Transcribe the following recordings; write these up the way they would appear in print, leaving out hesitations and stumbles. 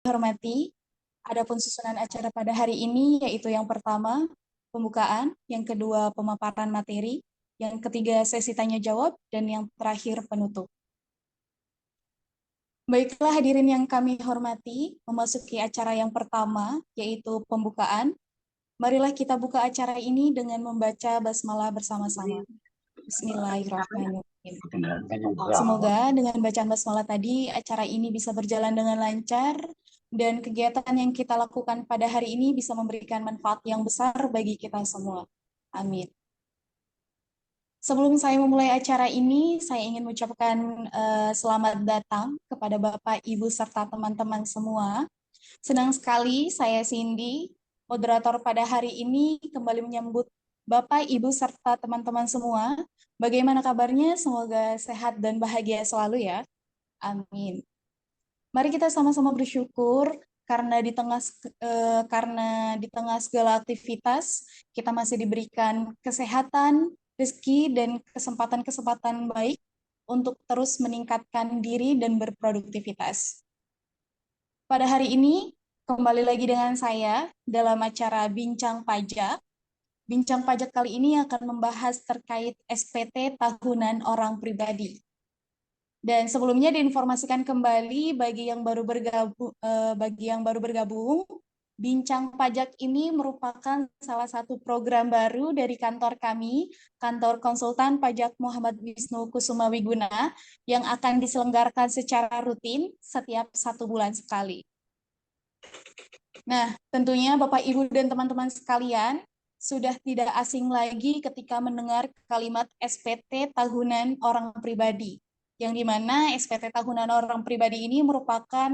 Hormati, adapun susunan acara pada hari ini yaitu yang pertama pembukaan, yang kedua pemaparan materi, yang ketiga sesi tanya jawab, dan yang terakhir penutup. Baiklah hadirin yang kami hormati, memasuki acara yang pertama yaitu pembukaan. Marilah kita buka acara ini dengan membaca basmalah bersama-sama. Bismillahirrahmanirrahim. Semoga dengan bacaan basmalah tadi acara ini bisa berjalan dengan lancar dan kegiatan yang kita lakukan pada hari ini bisa memberikan manfaat yang besar bagi kita semua. Amin. Sebelum saya memulai acara ini, saya ingin mengucapkan selamat datang kepada Bapak, Ibu, serta teman-teman semua. Senang sekali saya Cindy, moderator pada hari ini, kembali menyambut Bapak, Ibu, serta teman-teman semua. Bagaimana kabarnya? Semoga sehat dan bahagia selalu ya. Amin. Mari kita sama-sama bersyukur karena di tengah segala aktivitas kita masih diberikan kesehatan, rezeki dan kesempatan-kesempatan baik untuk terus meningkatkan diri dan berproduktivitas. Pada hari ini kembali lagi dengan saya dalam acara Bincang Pajak. Bincang Pajak kali ini akan membahas terkait SPT tahunan orang pribadi. Dan sebelumnya diinformasikan kembali bagi yang baru bergabung, Bincang Pajak ini merupakan salah satu program baru dari kantor kami, Kantor Konsultan Pajak Muhammad Wisnu Kusuma Wiguna, yang akan diselenggarakan secara rutin setiap 1 bulan sekali. Nah, tentunya Bapak, Ibu, dan teman-teman sekalian sudah tidak asing lagi ketika mendengar kalimat SPT tahunan orang pribadi, yang dimana SPT tahunan orang pribadi ini merupakan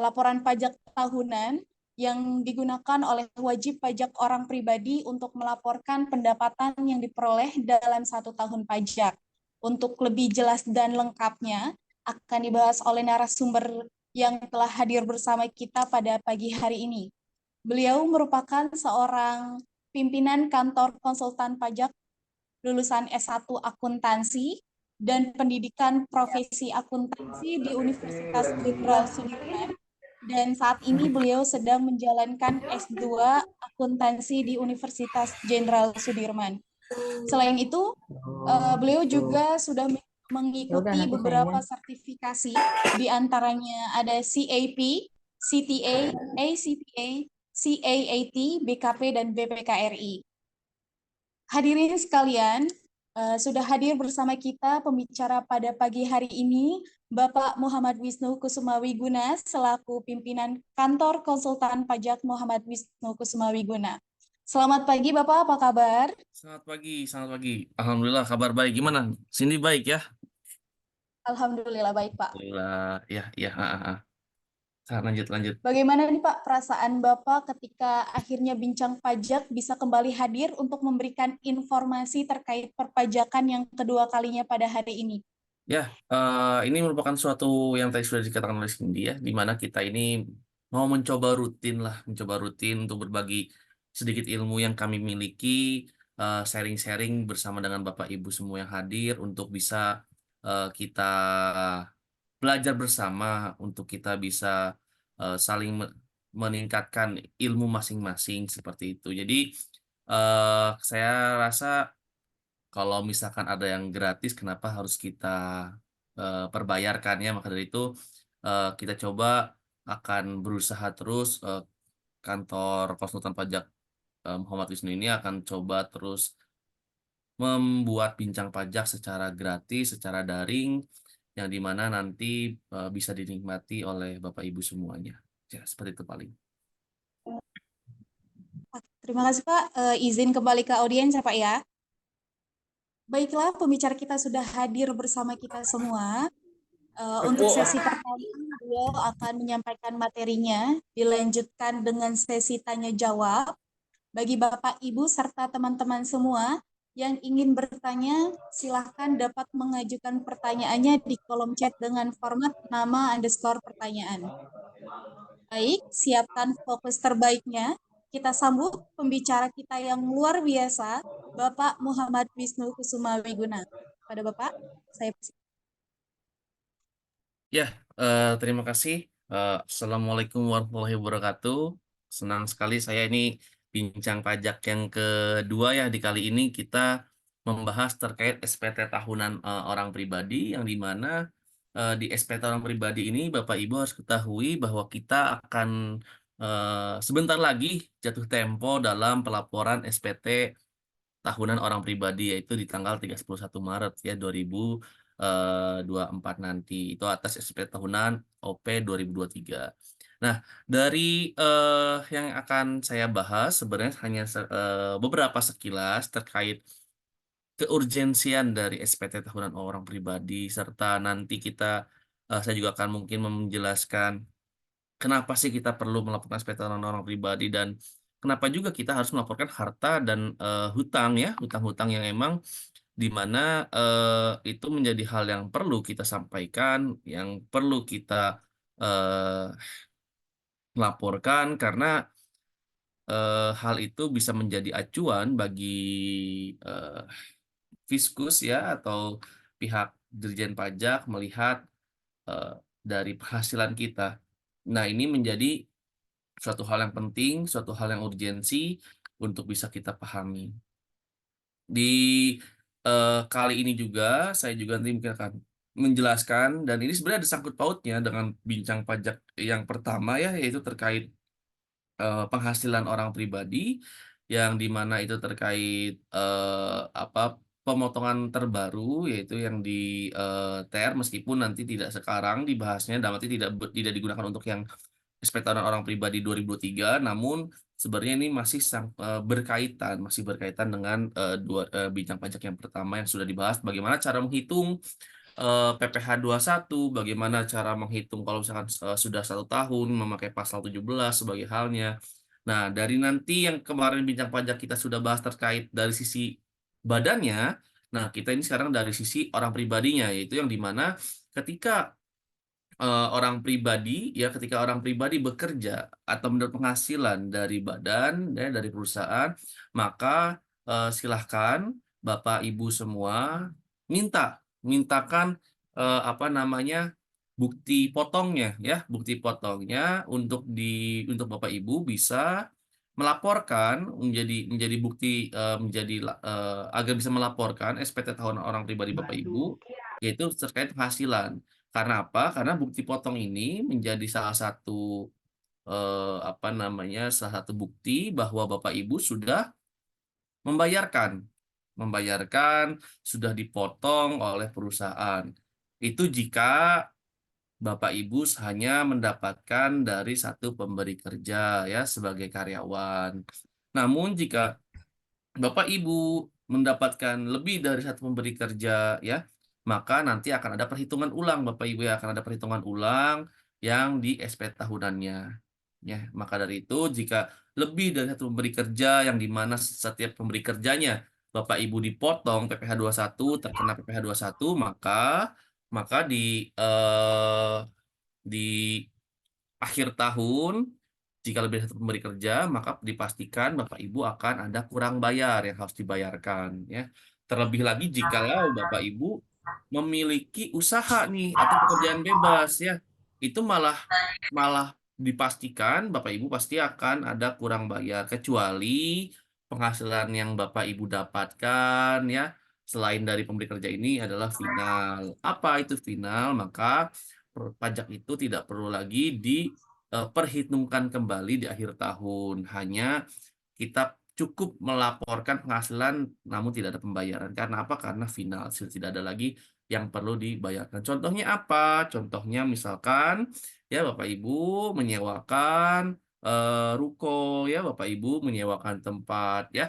laporan pajak tahunan yang digunakan oleh wajib pajak orang pribadi untuk melaporkan pendapatan yang diperoleh dalam 1 tahun pajak. Untuk lebih jelas dan lengkapnya, akan dibahas oleh narasumber yang telah hadir bersama kita pada pagi hari ini. Beliau merupakan seorang pimpinan kantor konsultan pajak lulusan S1 Akuntansi dan pendidikan profesi akuntansi di Universitas Jenderal Sudirman. Dan saat ini beliau sedang menjalankan S2 Akuntansi di Universitas Jenderal Sudirman. Selain itu, beliau juga sudah mengikuti beberapa sertifikasi, di antaranya ada CAP, CTA, ACTA, CAAT, BKP, dan BPKRI. Hadirin sekalian, sudah hadir bersama kita pembicara pada pagi hari ini, Bapak Muhammad Wisnu Kusuma Wiguna, selaku pimpinan Kantor Konsultan Pajak Muhammad Wisnu Kusuma Wiguna. Selamat pagi Bapak, apa kabar? Selamat pagi, selamat pagi. Alhamdulillah kabar baik. Gimana? Cindy baik ya? Alhamdulillah baik Pak. Alhamdulillah, ya. Lanjut, lanjut. Bagaimana nih Pak perasaan Bapak ketika akhirnya Bincang Pajak bisa kembali hadir untuk memberikan informasi terkait perpajakan yang kedua kalinya pada hari ini? Ya, ini merupakan suatu yang tadi sudah dikatakan oleh Cindy ya, di mana kita ini mau mencoba rutin untuk berbagi sedikit ilmu yang kami miliki, sharing-sharing bersama dengan Bapak Ibu semua yang hadir untuk bisa kita belajar bersama untuk kita bisa saling meningkatkan ilmu masing-masing seperti itu. Jadi saya rasa kalau misalkan ada yang gratis, kenapa harus kita perbayarkan ya? Maka dari itu kita coba akan berusaha terus kantor konsultan pajak Muhammad Wisnu ini akan coba terus membuat bincang pajak secara gratis, secara daring, yang dimana nanti bisa dinikmati oleh Bapak Ibu semuanya. Ya, seperti itu paling. Terima kasih Pak. Izin kembali ke audiens ya Pak ya. Baiklah, pembicara kita sudah hadir bersama kita semua. Untuk sesi pertama, beliau akan menyampaikan materinya, dilanjutkan dengan sesi tanya jawab. Bagi Bapak, Ibu, serta teman-teman semua yang ingin bertanya, silahkan dapat mengajukan pertanyaannya di kolom chat dengan format nama _ pertanyaan. Baik, siapkan fokus terbaiknya. Kita sambut pembicara kita yang luar biasa, Bapak Muhammad Wisnu Kusuma Wiguna. Pada Bapak, saya Ya, terima kasih. Assalamualaikum warahmatullahi wabarakatuh. Senang sekali saya ini bincang pajak yang kedua ya. Di kali ini kita membahas terkait SPT tahunan orang pribadi yang dimana di SPT orang pribadi ini Bapak Ibu harus ketahui bahwa kita akan sebentar lagi jatuh tempo dalam pelaporan SPT tahunan orang pribadi yaitu di tanggal 31 Maret ya 2024 nanti. Itu atas SPT tahunan OP 2023. Nah, dari yang akan saya bahas sebenarnya hanya beberapa sekilas terkait keurgensian dari SPT tahunan orang pribadi serta nanti saya juga akan mungkin menjelaskan kenapa sih kita perlu melaporkan SPT tahunan orang pribadi dan kenapa juga kita harus melaporkan harta dan hutang ya, hutang-hutang yang emang di mana itu menjadi hal yang perlu kita sampaikan, yang perlu kita eh, laporkan karena hal itu bisa menjadi acuan bagi eh, Fiskus ya atau pihak Dirjen Pajak melihat eh, dari penghasilan kita. Nah, ini menjadi suatu hal yang penting, suatu hal yang urgensi untuk bisa kita pahami. Di kali ini juga saya juga nanti mungkin akan menjelaskan dan ini sebenarnya ada sangkut pautnya dengan bincang pajak yang pertama ya yaitu terkait penghasilan orang pribadi yang dimana itu terkait apa pemotongan terbaru yaitu yang di TR meskipun nanti tidak sekarang dibahasnya dan nanti tidak digunakan untuk yang ekspektasi orang pribadi 2023 namun sebenarnya ini masih berkaitan dengan bincang pajak yang pertama yang sudah dibahas bagaimana cara menghitung PPh satu bagaimana cara menghitung kalau misalkan sudah 1 tahun memakai pasal 17 sebagai halnya. Nah, dari nanti yang kemarin bincang pajak kita sudah bahas terkait dari sisi badannya, nah kita ini sekarang dari sisi orang pribadinya, yaitu yang dimana ketika orang pribadi ya ketika orang pribadi bekerja atau mendapat penghasilan dari badan ya dari perusahaan maka silahkan Bapak Ibu semua minta mintakan apa namanya bukti potongnya ya bukti potongnya untuk Bapak Ibu bisa melaporkan menjadi bukti agar bisa melaporkan SPT tahunan orang pribadi Bapak Ibu yaitu terkait penghasilan. Karena apa? Karena bukti potong ini menjadi salah satu apa namanya salah satu bukti bahwa Bapak Ibu sudah membayarkan, membayarkan sudah dipotong oleh perusahaan. Itu jika Bapak Ibu hanya mendapatkan dari satu pemberi kerja ya sebagai karyawan. Namun jika Bapak Ibu mendapatkan lebih dari satu pemberi kerja ya, maka nanti akan ada perhitungan ulang Bapak Ibu ya, akan ada perhitungan ulang yang di SP tahunannya. Ya, maka dari itu jika lebih dari satu pemberi kerja yang di mana setiap pemberi kerjanya Bapak Ibu dipotong PPh satu terkena PPh satu maka di akhir tahun, jika lebih dari satu pemberi kerja, maka dipastikan Bapak Ibu akan ada kurang bayar yang harus dibayarkan. Ya. Terlebih lagi jikalau Bapak Ibu memiliki usaha nih atau pekerjaan bebas, ya, itu malah malah dipastikan Bapak Ibu pasti akan ada kurang bayar kecuali penghasilan yang Bapak Ibu dapatkan, ya. Selain dari pemberi kerja ini adalah final. Apa itu final? Maka pajak itu tidak perlu lagi diperhitungkan kembali di akhir tahun. Hanya kita cukup melaporkan penghasilan namun tidak ada pembayaran. Karena apa? Karena final. Sudah tidak ada lagi yang perlu dibayarkan. Contohnya apa? Contohnya misalkan ya Bapak Ibu menyewakan ruko ya Bapak Ibu menyewakan tempat ya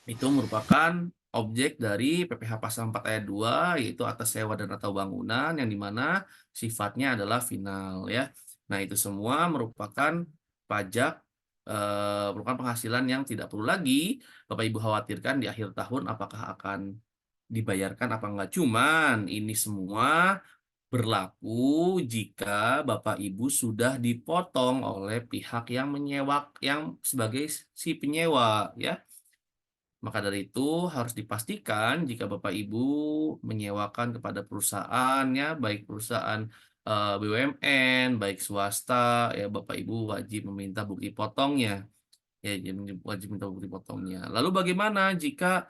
itu merupakan objek dari PPh Pasal 4 Ayat 2 yaitu atas sewa dan atau bangunan yang dimana sifatnya adalah final ya. Nah, itu semua merupakan pajak merupakan penghasilan yang tidak perlu lagi Bapak Ibu khawatirkan di akhir tahun apakah akan dibayarkan apa enggak. Cuman ini semua berlaku jika Bapak Ibu sudah dipotong oleh pihak yang yang sebagai si penyewa ya. Maka dari itu harus dipastikan jika Bapak Ibu menyewakan kepada perusahaan ya, baik perusahaan BUMN, baik swasta, ya Bapak Ibu wajib meminta bukti potongnya. Ya, jadi wajib minta bukti potongnya. Lalu bagaimana jika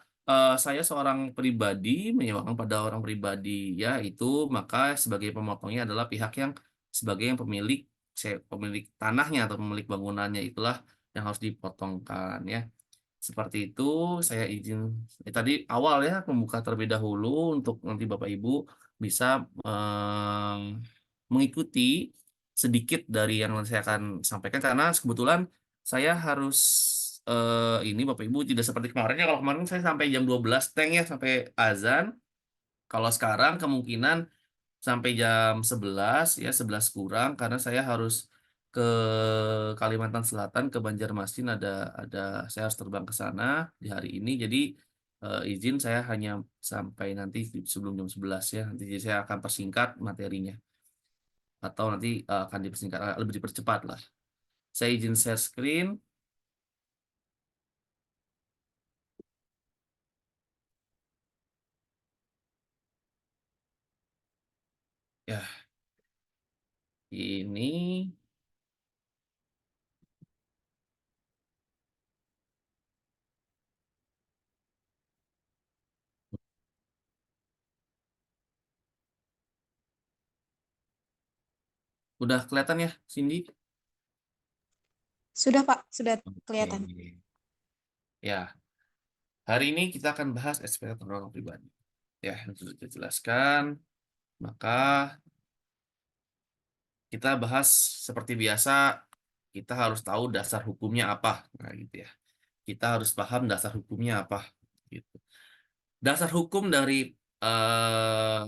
saya seorang pribadi menyewakan pada orang pribadi, ya itu maka sebagai pemotongnya adalah pihak yang sebagai yang pemilik pemilik tanahnya atau pemilik bangunannya itulah yang harus dipotongkan ya. Seperti itu, saya izin tadi awal ya membuka terlebih dahulu untuk nanti Bapak Ibu bisa mengikuti sedikit dari yang saya akan sampaikan karena kebetulan saya harus ini Bapak Ibu tidak seperti kemarin ya. Kalau kemarin saya sampai jam 12 teng ya sampai azan. Kalau sekarang kemungkinan sampai jam 11 ya 11 kurang karena saya harus ke Kalimantan Selatan ke Banjarmasin ada saya harus terbang ke sana di hari ini jadi izin saya hanya sampai nanti sebelum jam 11 ya nanti saya akan persingkat materinya atau nanti akan dipersingkat lebih dipercepat lah. Saya izin share screen ya ini udah kelihatan ya Cindy? Sudah Pak, sudah kelihatan. Oke. Ya, hari ini kita akan bahas SPT orang pribadi. Ya, yang sudah dijelaskan. Maka kita bahas seperti biasa, kita harus tahu dasar hukumnya apa. Nah, gitu ya. Kita harus paham dasar hukumnya apa. Gitu. Dasar hukum dari eh,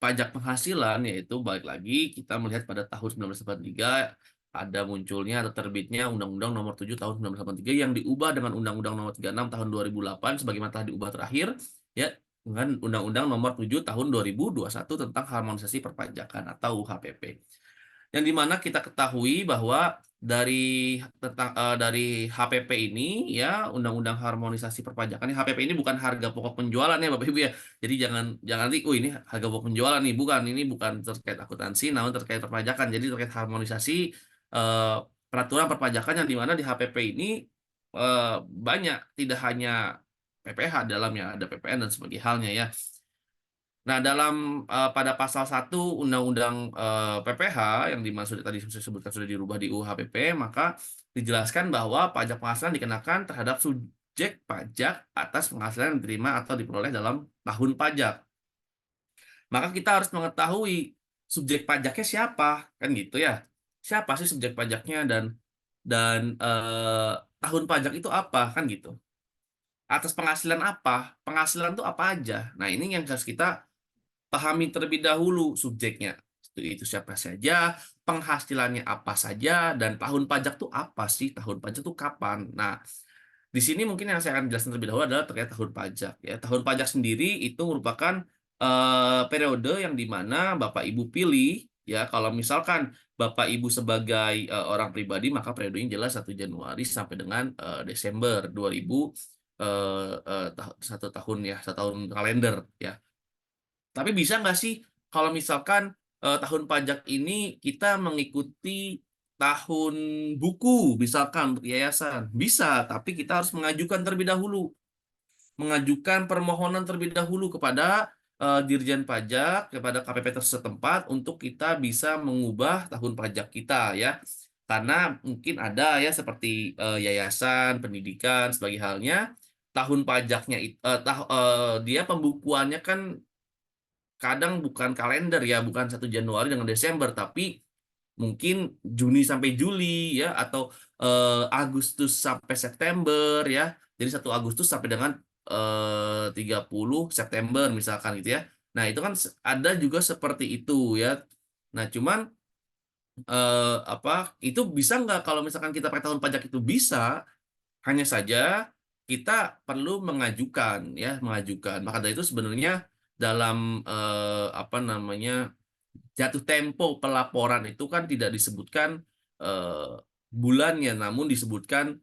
pajak penghasilan yaitu balik lagi kita melihat pada tahun 1983 ada munculnya atau terbitnya Undang-Undang Nomor 7 Tahun 1983 yang diubah dengan Undang-Undang Nomor 36 Tahun 2008 sebagaimana telah diubah terakhir ya dengan Undang-Undang Nomor 7 Tahun 2021 tentang harmonisasi perpajakan atau UHPP. Yang dimana kita ketahui bahwa dari HPP ini ya Undang-Undang Harmonisasi Perpajakan ini HPP ini bukan harga pokok penjualan ya Bapak Ibu ya. Jadi jangan jangan nanti ini harga pokok penjualan nih bukan ini bukan terkait akuntansi namun terkait perpajakan. Jadi terkait harmonisasi eh, peraturan perpajakan yang dimana di HPP ini banyak tidak hanya PPh dalamnya ada PPN dan sebagainya halnya ya. Nah, pada pasal 1 Undang-Undang PPH yang dimaksud tadi saya sebutkan sudah dirubah di UHPP, maka dijelaskan bahwa pajak penghasilan dikenakan terhadap subjek pajak atas penghasilan yang diterima atau diperoleh dalam tahun pajak. Maka kita harus mengetahui subjek pajaknya siapa, kan gitu ya. Siapa sih subjek pajaknya dan tahun pajak itu apa, kan gitu. Atas penghasilan apa? Penghasilan itu apa aja. Nah, ini yang harus kita pahami terlebih dahulu subjeknya. Itu siapa saja, penghasilannya apa saja, dan tahun pajak tuh apa sih? Tahun pajak tuh kapan? Nah, di sini mungkin yang saya akan jelaskan terlebih dahulu adalah terkait tahun pajak. Ya, tahun pajak sendiri itu merupakan periode yang dimana Bapak Ibu pilih. Ya, kalau misalkan Bapak Ibu sebagai orang pribadi, maka periodenya jelas 1 Januari sampai dengan Desember 2000 satu tahun ya, 1 tahun kalender ya. Tapi bisa nggak sih kalau misalkan tahun pajak ini kita mengikuti tahun buku, misalkan untuk yayasan? Bisa, tapi kita harus mengajukan terlebih dahulu. Mengajukan permohonan terlebih dahulu kepada Dirjen Pajak, kepada KPP setempat untuk kita bisa mengubah tahun pajak kita ya. Karena mungkin ada ya seperti yayasan, pendidikan, sebagai halnya tahun pajaknya dia pembukuannya kan kadang bukan kalender ya, bukan 1 Januari dengan Desember, tapi mungkin Juni sampai Juli ya, atau Agustus sampai September ya. Jadi 1 Agustus sampai dengan 30 September misalkan gitu ya. Nah, itu kan ada juga seperti itu ya. Nah, cuman apa itu bisa nggak kalau misalkan kita pakai tahun pajak itu bisa, hanya saja kita perlu mengajukan ya, mengajukan. Maka dari itu sebenarnya dalam apa namanya jatuh tempo pelaporan itu kan tidak disebutkan eh, bulannya, namun disebutkan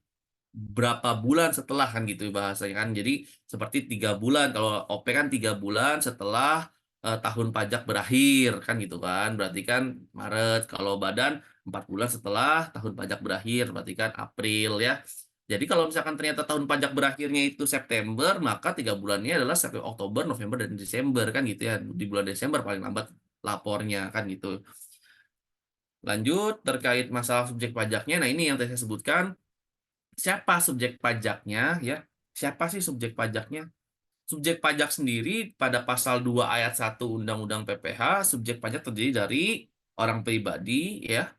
berapa bulan setelah kan gitu bahasanya kan. Jadi seperti 3 bulan kalau OP kan 3 bulan setelah tahun pajak berakhir kan gitu kan. Berarti kan Maret. Kalau badan 4 bulan setelah tahun pajak berakhir, berarti kan April ya. Jadi kalau misalkan ternyata tahun pajak berakhirnya itu September, maka 3 bulannya adalah September, Oktober, November, dan Desember kan gitu ya. Di bulan Desember paling lambat lapornya kan gitu. Lanjut terkait masalah subjek pajaknya. Nah, ini yang tadi saya sebutkan. Siapa subjek pajaknya ya? Siapa sih subjek pajaknya? Subjek pajak sendiri pada pasal 2 ayat 1 Undang-Undang PPH, subjek pajak terdiri dari orang pribadi ya,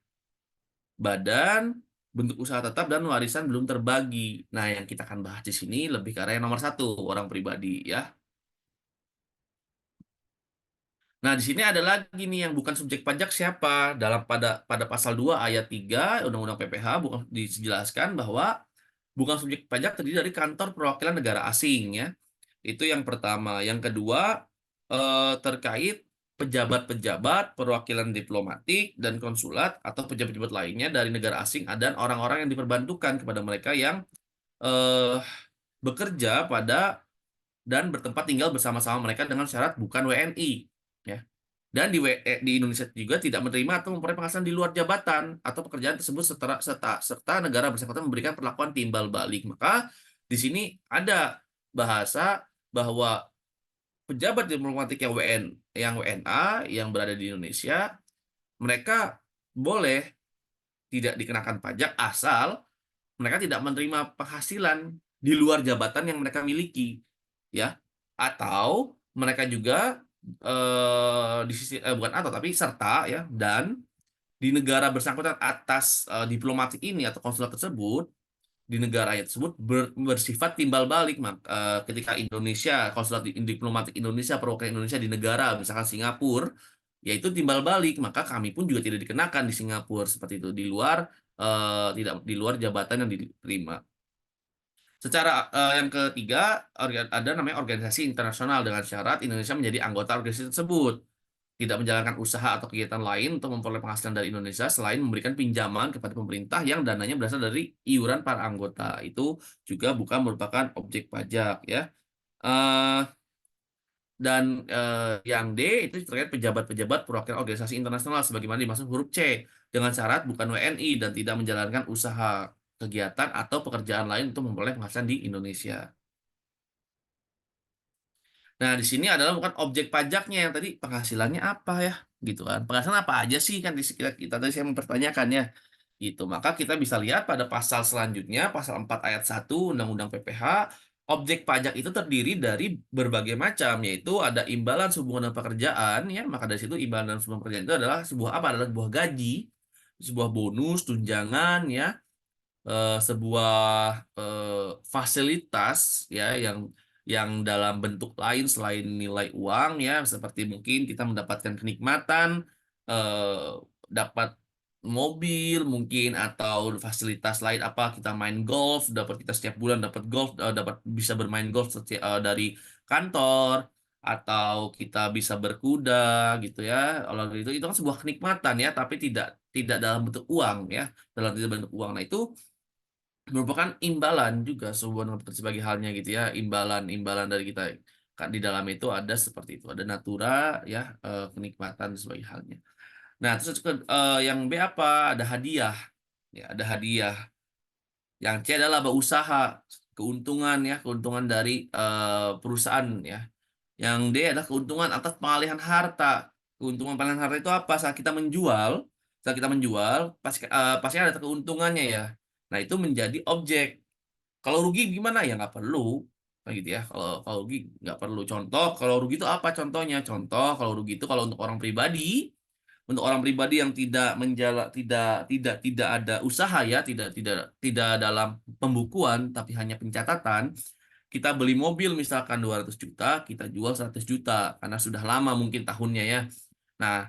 badan, bentuk usaha tetap, dan warisan belum terbagi. Nah, yang kita akan bahas di sini lebih ke arah yang nomor 1, orang pribadi ya. Nah, di sini ada lagi nih yang bukan subjek pajak siapa? Pada pasal 2 ayat 3 Undang-Undang PPH bukan dijelaskan bahwa bukan subjek pajak terdiri dari kantor perwakilan negara asing ya. Itu yang pertama. Yang kedua, terkait pejabat-pejabat perwakilan diplomatik dan konsulat atau pejabat-pejabat lainnya dari negara asing dan orang-orang yang diperbantukan kepada mereka yang eh, bekerja pada dan bertempat tinggal bersama-sama mereka dengan syarat bukan WNI ya. Dan di Indonesia juga tidak menerima atau memperoleh penghasilan di luar jabatan atau pekerjaan tersebut serta negara bersangkutan memberikan perlakuan timbal balik. Maka di sini ada bahasa bahwa pejabat diplomatik yang WNA yang berada di Indonesia, mereka boleh tidak dikenakan pajak asal mereka tidak menerima penghasilan di luar jabatan yang mereka miliki, ya. Atau mereka juga di sisi bukan atau tapi serta ya, dan di negara bersangkutan atas diplomatik ini atau konsulat tersebut di negara tersebut bersifat timbal balik. Ketika Indonesia diplomatik Indonesia perwakilan Indonesia di negara misalkan Singapura, yaitu timbal balik, maka kami pun juga tidak dikenakan di Singapura seperti itu, di luar tidak di luar jabatan yang diterima. Secara yang ketiga, ada namanya organisasi internasional dengan syarat Indonesia menjadi anggota organisasi tersebut, tidak menjalankan usaha atau kegiatan lain untuk memperoleh penghasilan dari Indonesia selain memberikan pinjaman kepada pemerintah yang dananya berasal dari iuran para anggota. Itu juga bukan merupakan objek pajak ya. Eh, dan yang D itu terkait pejabat-pejabat perwakilan organisasi internasional sebagaimana dimaksud huruf C dengan syarat bukan WNI dan tidak menjalankan usaha, kegiatan atau pekerjaan lain untuk memperoleh penghasilan di Indonesia. Nah, di sini adalah bukan objek pajaknya yang tadi penghasilannya apa ya, gitu kan. Penghasilan apa aja sih kan di sekitar kita tadi saya mempertanyakannya. Gitu. Maka kita bisa lihat pada pasal selanjutnya, pasal 4 ayat 1 Undang-Undang PPH, objek pajak itu terdiri dari berbagai macam, yaitu ada imbalan hubungan dan pekerjaan ya, maka dari situ imbalan dan hubungan pekerjaan itu adalah sebuah apa? Adalah sebuah gaji, sebuah bonus, tunjangan ya, sebuah fasilitas ya yang dalam bentuk lain selain nilai uang ya, seperti mungkin kita mendapatkan kenikmatan, eh, dapat mobil mungkin atau fasilitas lain, apa kita main golf, dapat kita setiap bulan dapat golf, dapat bisa bermain golf dari kantor, atau kita bisa berkuda gitu ya. Kalau itu kan sebuah kenikmatan ya, tapi tidak tidak dalam bentuk uang ya, dalam tidak bentuk uang. Nah, itu merupakan imbalan juga sebagai halnya gitu ya, imbalan dari kita kan di dalam itu ada seperti itu, ada natura ya, kenikmatan sebagai halnya. Nah, terus yang B apa? Ada hadiah ya, ada hadiah. Yang C adalah laba usaha, keuntungan ya, keuntungan dari perusahaan ya. Yang D adalah keuntungan atas pengalihan harta. Keuntungan pengalihan harta itu apa? Saat kita menjual, pasti ada keuntungannya ya. Nah, itu menjadi objek. Kalau rugi gimana ya, nggak perlu. Nah, gitu ya. Kalau rugi nggak perlu. Contoh, kalau rugi itu apa contohnya? Contoh, kalau rugi itu kalau untuk orang pribadi yang tidak menjala, tidak ada usaha ya, tidak dalam pembukuan, tapi hanya pencatatan. Kita beli mobil misalkan 200 juta, kita jual 100 juta karena sudah lama mungkin tahunnya ya. Nah,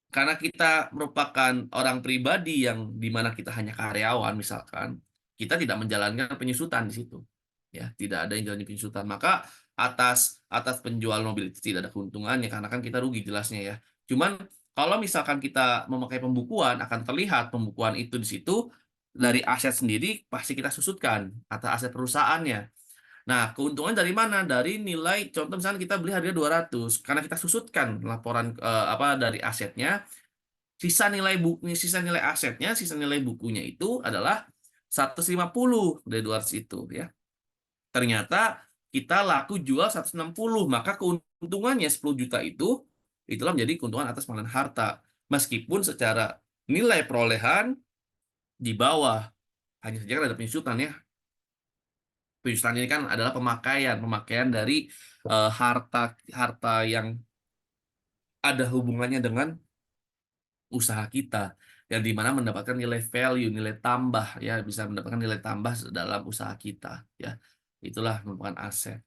karena kita merupakan orang pribadi yang dimana kita hanya karyawan misalkan, kita tidak menjalankan penyusutan di situ ya, tidak ada yang jalan penyusutan, maka atas penjual mobil itu tidak ada keuntungannya karena kan kita rugi jelasnya ya. Cuman kalau misalkan kita memakai pembukuan, akan terlihat pembukuan itu di situ dari aset sendiri pasti kita susutkan atas aset perusahaannya. Nah, keuntungan dari mana? Dari nilai, contoh misalnya kita beli harga 200, karena kita susutkan laporan apa dari asetnya, sisa nilai asetnya, sisa nilai bukunya itu adalah 150 dari 200 itu ya. Ternyata kita laku jual 160, maka keuntungannya 10 juta itu itulah menjadi keuntungan atas pengelolaan harta. Meskipun secara nilai perolehan di bawah, hanya saja kan ada penyusutan ya. Penyusutan ini kan adalah pemakaian dari harta harta yang ada hubungannya dengan usaha kita, yang dimana mendapatkan nilai value, nilai tambah ya, bisa mendapatkan nilai tambah dalam usaha kita ya. Itulah merupakan aset.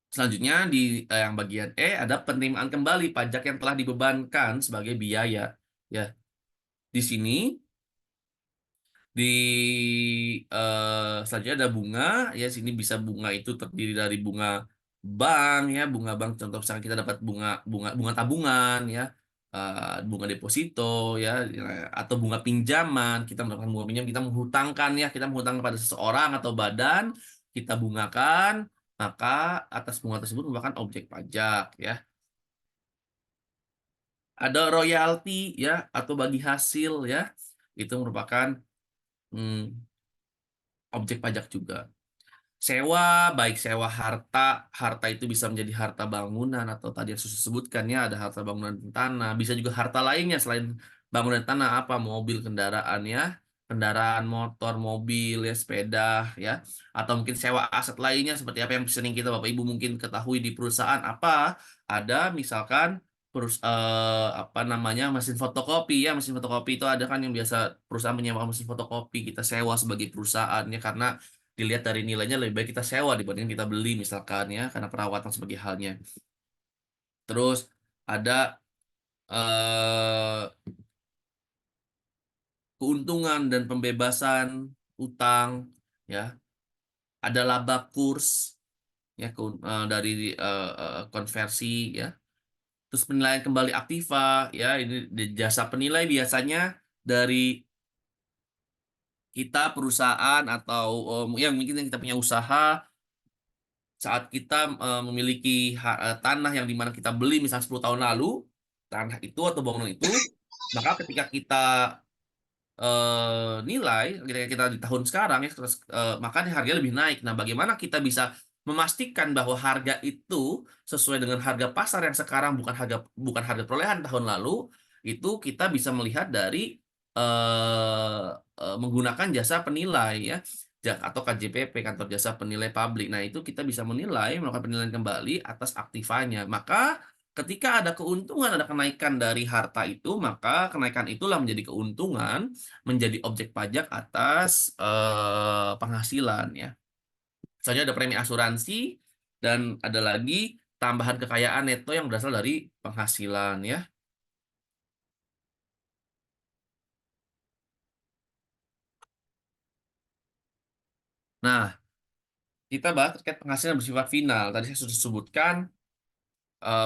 Selanjutnya di yang bagian E ada penerimaan kembali pajak yang telah dibebankan sebagai biaya ya. Di sini di selanjutnya ada bunga ya, sini bisa bunga itu terdiri dari bunga bank ya, bunga bank contoh misalnya kita dapat bunga bunga bunga tabungan ya, bunga deposito ya, atau bunga pinjaman, kita mendapatkan bunga pinjam, kita menghutangkan ya, kita menghutangkan pada seseorang atau badan, kita bungakan, maka atas bunga tersebut merupakan objek pajak ya. Ada royalti ya, atau bagi hasil ya, itu merupakan hmm, objek pajak juga. Sewa, baik sewa harta, harta itu bisa menjadi harta bangunan atau tadi yang Susu sebutkan ya, ada harta bangunan dan tanah, bisa juga harta lainnya selain bangunan dan tanah, apa, mobil, kendaraan ya, kendaraan motor, mobil ya, sepeda ya, atau mungkin sewa aset lainnya seperti apa yang sering kita Bapak Ibu mungkin ketahui di perusahaan apa, ada misalkan apa namanya, mesin fotokopi ya, mesin fotokopi itu ada kan yang biasa perusahaan menyewa mesin fotokopi, kita sewa sebagai perusahaan ya, karena dilihat dari nilainya lebih baik kita sewa dibanding kita beli misalkan ya, karena perawatan sebagai halnya. Terus ada eh, keuntungan dan pembebasan utang ya, ada laba kurs ya, dari konversi ya. Terus penilaian kembali aktiva ya, ini jasa penilai biasanya dari kita perusahaan atau yang mungkin yang kita punya usaha, saat kita memiliki tanah yang dimana kita beli misalnya 10 tahun lalu, tanah itu atau bangunan itu, maka ketika kita nilai, ketika kita di tahun sekarang ya, terus, maka harganya lebih naik. Nah, bagaimana kita bisa memastikan bahwa harga itu sesuai dengan harga pasar yang sekarang, bukan harga perolehan tahun lalu, itu kita bisa melihat dari menggunakan jasa penilai ya, atau KJPP, kantor jasa penilai publik. Nah, itu kita bisa menilai, melakukan penilaian kembali atas aktivanya. Maka ketika ada keuntungan, ada kenaikan dari harta itu, maka kenaikan itulah menjadi keuntungan, menjadi objek pajak atas penghasilan ya. Misalnya ada premi asuransi dan ada lagi tambahan kekayaan neto yang berasal dari penghasilan ya. Nah, kita bahas terkait penghasilan bersifat final. Tadi saya sudah sebutkan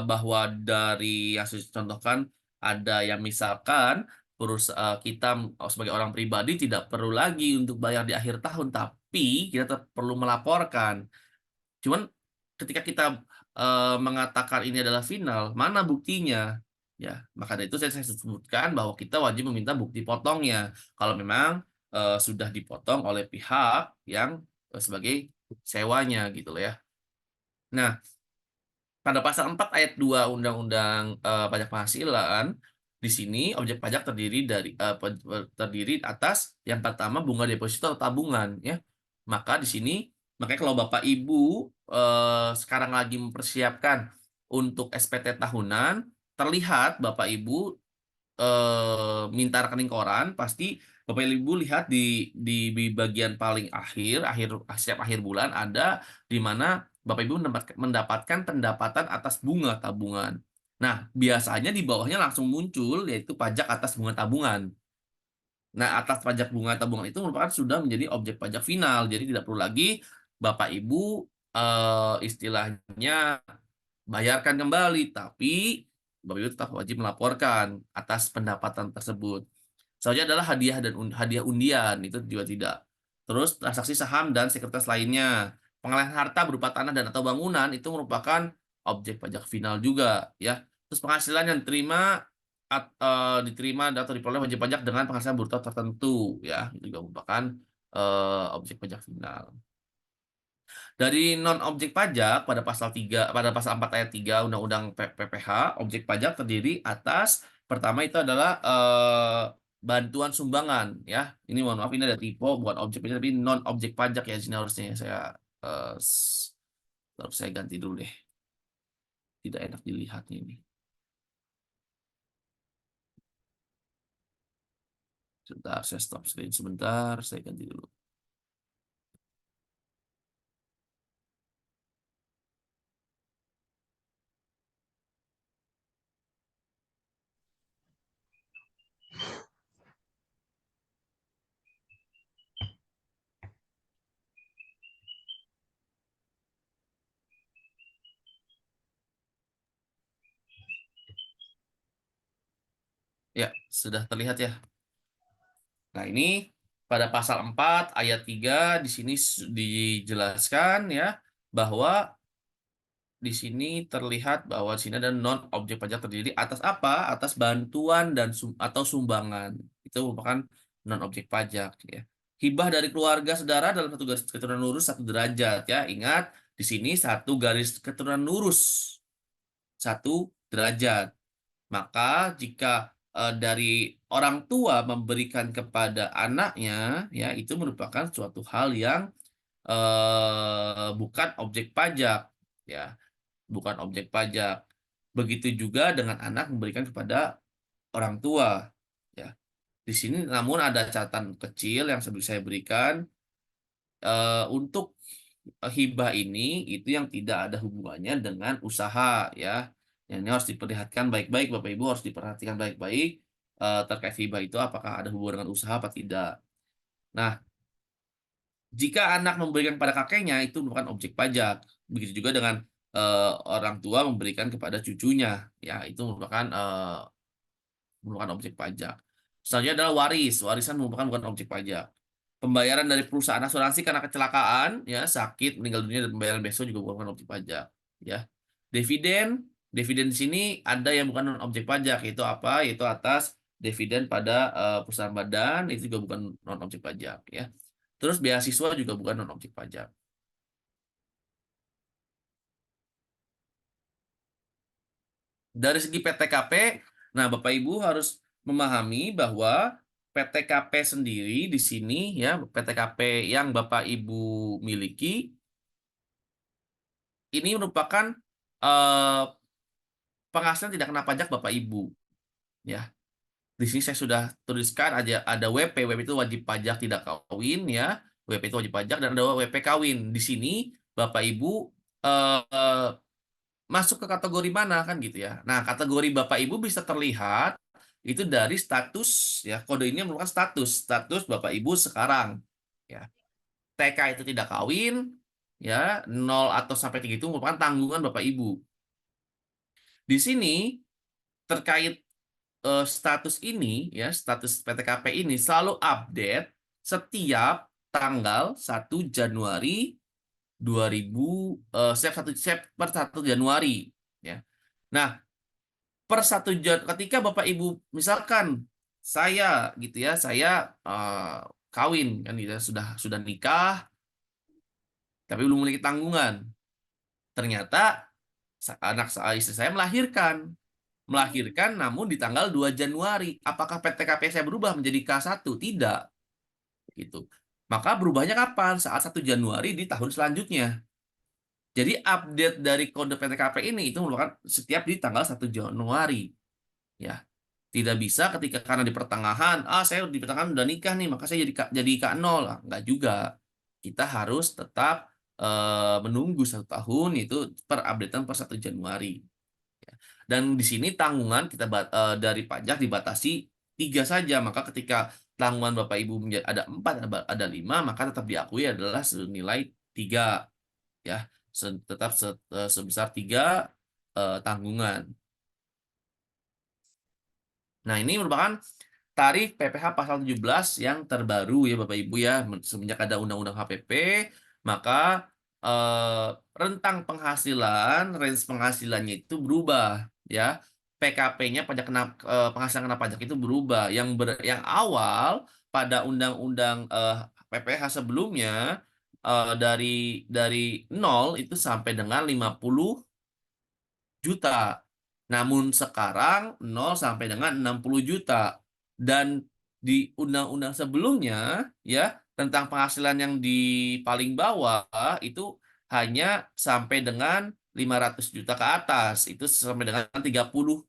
bahwa dari yang saya contohkan ada yang misalkan kita sebagai orang pribadi tidak perlu lagi untuk bayar di akhir tahun, tapi kita tetap perlu melaporkan. Cuman ketika kita mengatakan ini adalah final, mana buktinya? Ya, maka dari itu saya sebutkan bahwa kita wajib meminta bukti potongnya kalau memang sudah dipotong oleh pihak yang sebagai sewanya gitu loh ya. Nah, pada pasal 4 ayat 2 Undang-Undang Pajak Penghasilan, di sini objek pajak terdiri atas yang pertama bunga deposito atau tabungan ya. Maka di sini, makanya kalau Bapak Ibu sekarang lagi mempersiapkan untuk SPT tahunan, terlihat Bapak Ibu minta rekening koran, pasti Bapak Ibu lihat di bagian paling akhir, setiap akhir bulan ada di mana Bapak Ibu mendapatkan pendapatan atas bunga tabungan. Nah, biasanya di bawahnya langsung muncul yaitu pajak atas bunga tabungan. Nah, atas pajak bunga tabungan itu merupakan sudah menjadi objek pajak final. Jadi tidak perlu lagi Bapak Ibu istilahnya bayarkan kembali, tapi Bapak Ibu tetap wajib melaporkan atas pendapatan tersebut. Selanjutnya adalah hadiah dan hadiah undian, itu juga tidak Terus transaksi saham dan sekuritas lainnya. Pengalihan harta berupa tanah dan atau bangunan itu merupakan objek pajak final juga, ya. Terus penghasilan yang diterima atau diperoleh wajib pajak dengan penghasilan bruto tertentu, ya, itu juga merupakan objek pajak final. Dari non-objek pajak pada pasal 4 ayat 3 Undang-Undang PPH, objek pajak terdiri atas pertama itu adalah bantuan sumbangan, ya. Ini mohon maaf, ini ada tipe, bukan objek pajak tapi non-objek pajak, ya. Sini harusnya harus saya ganti dulu deh. Tidak enak dilihat ini. Sebentar, saya stop screen sebentar, saya ganti dulu. Ya, sudah terlihat ya. Nah, ini pada pasal 4 ayat 3 di sini dijelaskan, ya, bahwa di sini terlihat bahwa di sini ada non objek pajak terdiri atas apa? Atas bantuan dan atau sumbangan. Itu merupakan non objek pajak, ya. Hibah dari keluarga saudara dalam satu garis keturunan lurus 1 derajat, ya. Ingat, di sini 1 garis keturunan lurus 1 derajat. Maka jika dari orang tua memberikan kepada anaknya, ya, itu merupakan suatu hal yang bukan objek pajak, ya, bukan objek pajak. Begitu juga dengan anak memberikan kepada orang tua, ya. Di sini namun ada catatan kecil yang saya berikan, untuk hibah ini itu yang tidak ada hubungannya dengan usaha, ya. Yang ini harus diperlihatkan baik-baik, Bapak Ibu, harus diperhatikan baik-baik terkait hibah itu apakah ada hubungan dengan usaha apa tidak. Nah, jika anak memberikan kepada kakeknya itu bukan objek pajak. Begitu juga dengan orang tua memberikan kepada cucunya, ya, itu merupakan objek pajak. Selanjutnya adalah waris. Warisan merupakan bukan objek pajak. Pembayaran dari perusahaan asuransi karena kecelakaan, ya, sakit, meninggal dunia, dan pembayaran besok juga bukan objek pajak, ya. Dividen, dividen di sini ada yang bukan non objek pajak, yaitu apa? Yaitu atas dividen pada perusahaan badan, itu juga bukan non objek pajak, ya. Terus beasiswa juga bukan non objek pajak. Dari segi PTKP, nah, Bapak Ibu harus memahami bahwa PTKP sendiri di sini, ya, PTKP yang Bapak Ibu miliki ini merupakan eh, penghasilan tidak kena pajak Bapak Ibu, ya. Di sini saya sudah tuliskan aja ada WP, WP itu wajib pajak tidak kawin, ya. WP itu wajib pajak, dan ada WP kawin. Di sini Bapak Ibu eh, masuk ke kategori mana, kan gitu, ya. Nah, kategori Bapak Ibu bisa terlihat itu dari status, ya. Kode ini merupakan status Bapak Ibu sekarang, ya. TK itu tidak kawin, ya. 0 atau sampai 3 itu merupakan tanggungan Bapak Ibu. Di sini terkait status ini, ya, status PTKP ini selalu update setiap tanggal 1 Januari 2000, per 1 Januari, ya. Nah, per 1 Januari ketika Bapak Ibu misalkan saya gitu, ya, saya kawin, kan gitu, ya, sudah nikah tapi belum memiliki tanggungan. Ternyata istri saya melahirkan namun di tanggal 2 Januari. Apakah PTKP saya berubah menjadi K1? Tidak, gitu. Maka berubahnya kapan? Saat 1 Januari di tahun selanjutnya. Jadi update dari kode PTKP ini itu merupakan setiap di tanggal 1 Januari, ya. Tidak bisa ketika karena di pertengahan, saya di pertengahan udah nikah nih, maka saya jadi K0. Enggak juga. Kita harus tetap menunggu 1 tahun, itu per updatean per 1 Januari. Ya. Dan di sini tanggungan kita dari pajak dibatasi 3 saja. Maka ketika tanggungan Bapak Ibu ada 4, ada 5, maka tetap diakui adalah senilai 3, ya. Tetap sebesar 3 tanggungan. Nah, ini merupakan tarif PPh pasal 17 yang terbaru ya Bapak Ibu ya. Semenjak ada Undang-Undang HPP, maka rentang penghasilan, range penghasilannya itu berubah ya. PKP-nya penghasilan kena pajak itu berubah. Yang awal pada Undang-Undang PPh sebelumnya dari 0 itu sampai dengan 50 juta. Namun sekarang 0 sampai dengan 60 juta. Dan di undang-undang sebelumnya ya tentang penghasilan yang di paling bawah itu hanya sampai dengan 500 juta ke atas. Itu sampai dengan 30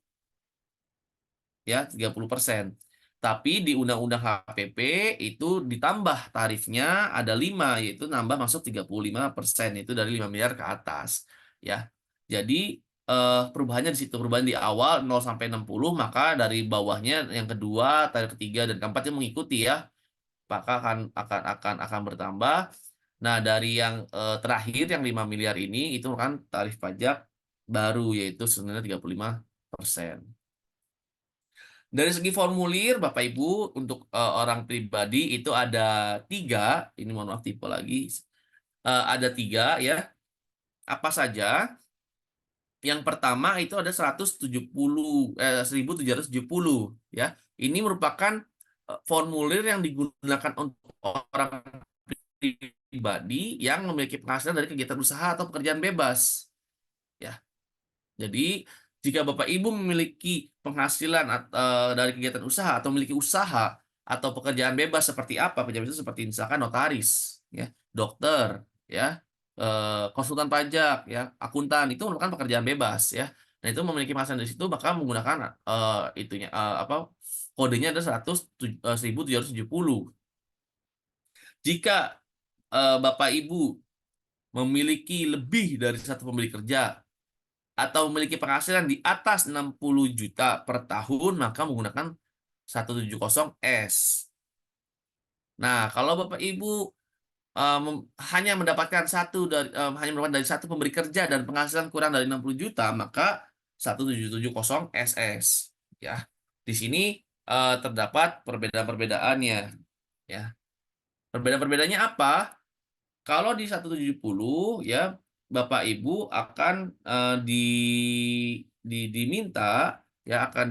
ya 30%. Tapi di Undang-Undang HPP itu ditambah tarifnya ada 5 yaitu nambah masuk 35% itu dari 5 miliar ke atas ya. Jadi perubahannya di situ, perubahan di awal 0 sampai 60, maka dari bawahnya yang kedua, tarif ketiga dan keempat yang mengikuti ya, maka akan bertambah. Nah, dari yang terakhir yang 5 miliar ini itu kan tarif pajak baru yaitu sebenarnya 35%. Dari segi formulir, Bapak Ibu, untuk orang pribadi itu ada 3. Ini mohon maaf tipe lagi. Ada 3 ya. Apa saja? Yang pertama itu ada 1770 ya. Ini merupakan formulir yang digunakan untuk orang pribadi yang memiliki penghasilan dari kegiatan usaha atau pekerjaan bebas. Ya. Jadi, jika Bapak Ibu memiliki penghasilan dari kegiatan usaha atau memiliki usaha atau pekerjaan bebas seperti apa? Pekerjaan itu seperti misalkan notaris, ya, dokter, ya, konsultan pajak, ya, akuntan itu merupakan pekerjaan bebas, ya. Nah, itu memiliki penghasilan dari situ maka menggunakan kodenya ada 1770. Jika Bapak Ibu memiliki lebih dari satu pemberi kerja atau memiliki penghasilan di atas 60 juta per tahun, maka menggunakan 170S. Nah, kalau Bapak Ibu hanya mendapatkan hanya mendapatkan dari satu pemberi kerja dan penghasilan kurang dari 60 juta, maka 1770SS. Ya, di sini terdapat perbedaan-perbedaannya. Ya, perbedaan-perbedaannya apa? Kalau di 170 ya Bapak Ibu akan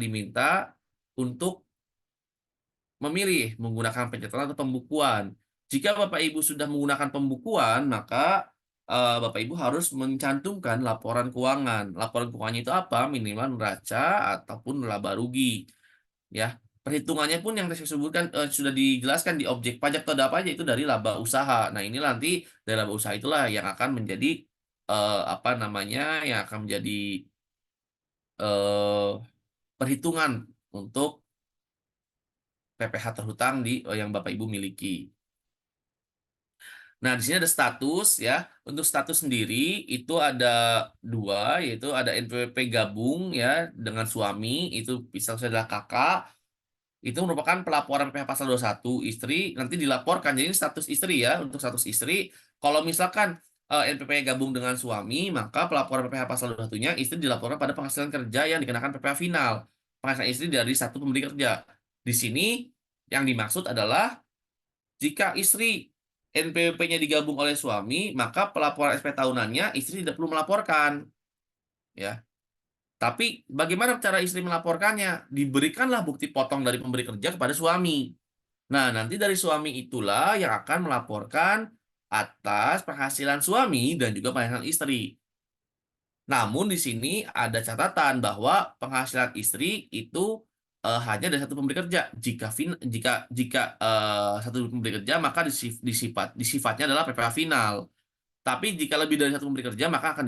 diminta untuk memilih menggunakan pencatatan atau pembukuan. Jika Bapak Ibu sudah menggunakan pembukuan, maka Bapak Ibu harus mencantumkan laporan keuangan. Laporan keuangannya itu apa? Minimal neraca ataupun laba rugi. Ya, perhitungannya pun yang saya sebutkan sudah dijelaskan di objek pajak atau apa aja itu dari laba usaha. Nah, ini nanti dari laba usaha itulah yang akan menjadi yang akan menjadi eh, perhitungan untuk PPh terhutang yang Bapak Ibu miliki. Nah, di sini ada status ya. Untuk status sendiri itu ada 2, yaitu ada NPWP gabung ya dengan suami, itu misalnya adalah kakak. Itu merupakan pelaporan PPh pasal 21 istri nanti dilaporkan. Jadi ini status istri ya. Untuk status istri, kalau misalkan NPP gabung dengan suami, maka pelaporan PPh pasal 21-nya istri dilaporkan pada penghasilan kerja yang dikenakan PPh final. Penghasilan istri dari satu pemberi kerja. Di sini yang dimaksud adalah jika istri NPWP-nya digabung oleh suami, maka pelaporan SP tahunannya istri tidak perlu melaporkan. Ya. Tapi bagaimana cara istri melaporkannya? Diberikanlah bukti potong dari pemberi kerja kepada suami. Nah, nanti dari suami itulah yang akan melaporkan atas penghasilan suami dan juga penghasilan istri. Namun di sini ada catatan bahwa penghasilan istri itu hanya dari satu pemberi kerja. Jika satu pemberi kerja maka disifatnya adalah PPh final. Tapi jika lebih dari satu pemberi kerja maka akan